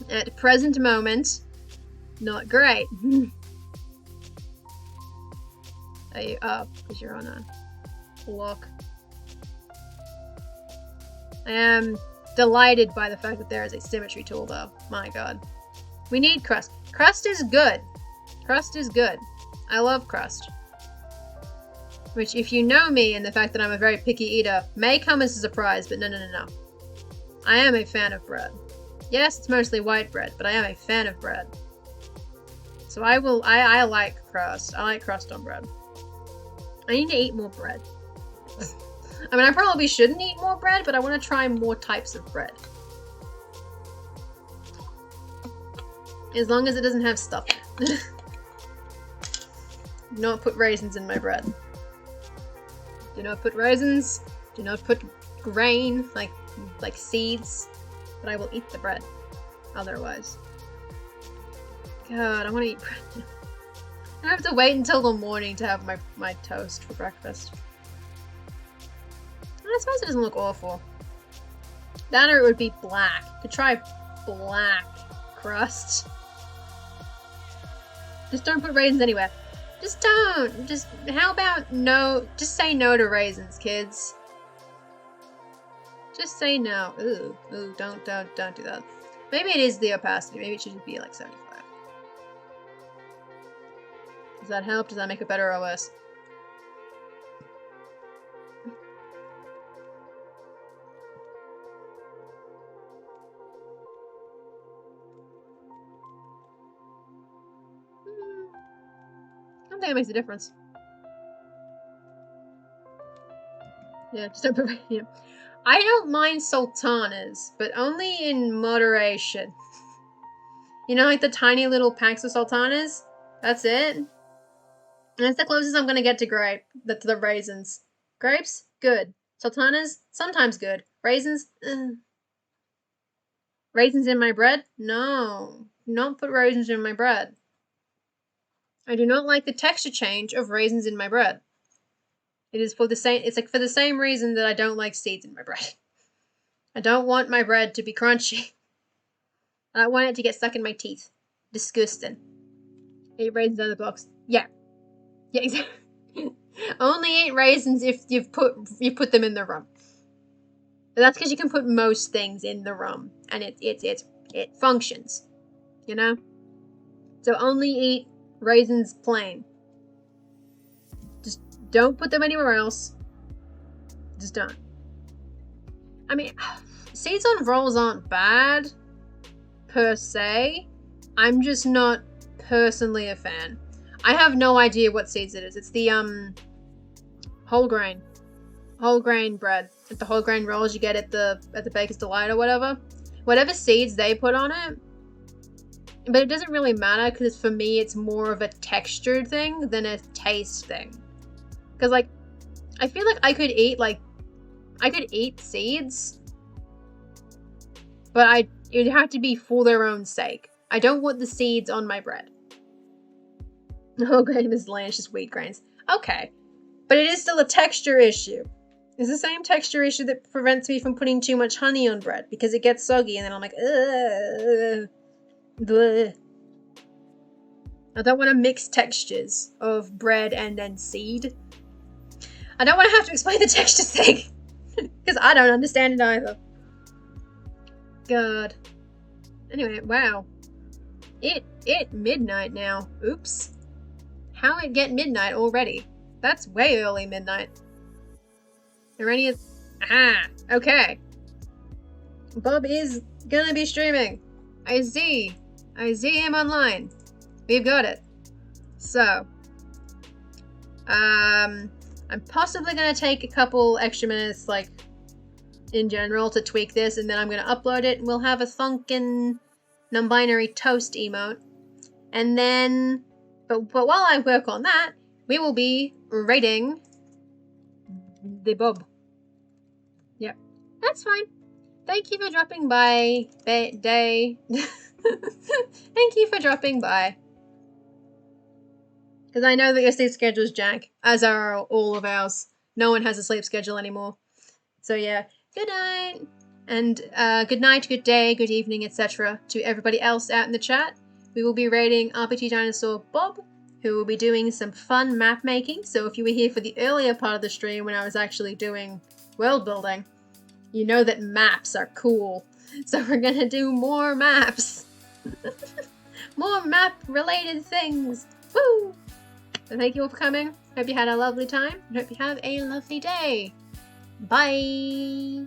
At present moment, not great. Are you up? Because you're on a block. I am delighted by the fact that there is a symmetry tool, though. My god. We need crust. Crust is good. Crust is good. I love crust. Which, if you know me and the fact that I'm a very picky eater, may come as a surprise, but no. I am a fan of bread. Yes, it's mostly white bread, but I am a fan of bread. So I like crust. I like crust on bread. I need to eat more bread. I mean, I probably shouldn't eat more bread, but I want to try more types of bread. As long as it doesn't have stuff in it. Do not put raisins in my bread. Do not put raisins. Do not put grain, like seeds. But I will eat the bread. Otherwise. God, I want to eat bread now. I have to wait until the morning to have my toast for breakfast. I suppose it doesn't look awful. That or it would be black. Could try black crust. Just don't put raisins anywhere. Just don't. Just, how about no? Just say no to raisins, kids. Just say no. Ooh, don't do that. Maybe it is the opacity. Maybe it should be like 75. Does that help? Does that make it better or worse? I don't think it makes a difference. Yeah, just don't put, yeah. I don't mind sultanas, but only in moderation. You know, like the tiny little packs of sultanas? That's it. And that's the closest I'm gonna get to grape, to the raisins. Grapes? Good. Sultanas? Sometimes good. Raisins? Raisins in my bread? No. Don't put raisins in my bread. I do not like the texture change of raisins in my bread. It is for the same, it's like for the same reason that I don't like seeds in my bread. I don't want my bread to be crunchy. I don't want it to get stuck in my teeth. Disgusting. Eat raisins out of the box. Yeah. Yeah, exactly. Only eat raisins if you put them in the rum. But that's because you can put most things in the rum, and it functions, you know. So only eat raisins plain. Just don't put them anywhere else. Just don't. I mean, seeds on rolls aren't bad per se. I'm just not personally a fan. I have no idea what seeds it is. It's the whole grain bread. Like the whole grain rolls you get at the Baker's Delight or whatever. Whatever seeds they put on it. But it doesn't really matter because for me it's more of a textured thing than a taste thing. Because like I feel like I could eat seeds, but it'd have to be for their own sake. I don't want the seeds on my bread. Whole grain miscellaneous, just wheat grains. Okay. But it is still a texture issue. It's the same texture issue that prevents me from putting too much honey on bread because it gets soggy and then I'm like, ugh. Bleh. I don't want to mix textures of bread and then seed. I don't want to have to explain the texture thing because I don't understand it either. God. Anyway, wow. It midnight now. Oops. How it get midnight already? That's way early midnight. Are any of... Aha! Okay. Bob is gonna be streaming. I see him online. We've got it. So, I'm possibly gonna take a couple extra minutes, like, in general, to tweak this, and then I'm gonna upload it, and we'll have a thunkin' non-binary toast emote. And then, but while I work on that, we will be rating the Bob. Yep, that's fine. Thank you for dropping by, Day. Thank you for dropping by. Because I know that your sleep schedule is jank, as are all of ours. No one has a sleep schedule anymore. So yeah, good night. And good night, good day, good evening, etc. to everybody else out in the chat. We will be rating RPG Dinosaur Bob, who will be doing some fun map making. So if you were here for the earlier part of the stream when I was actually doing world building, you know that maps are cool. So we're gonna do more maps. More map related things. Woo! So thank you all for coming. Hope you had a lovely time. And hope you have a lovely day. Bye!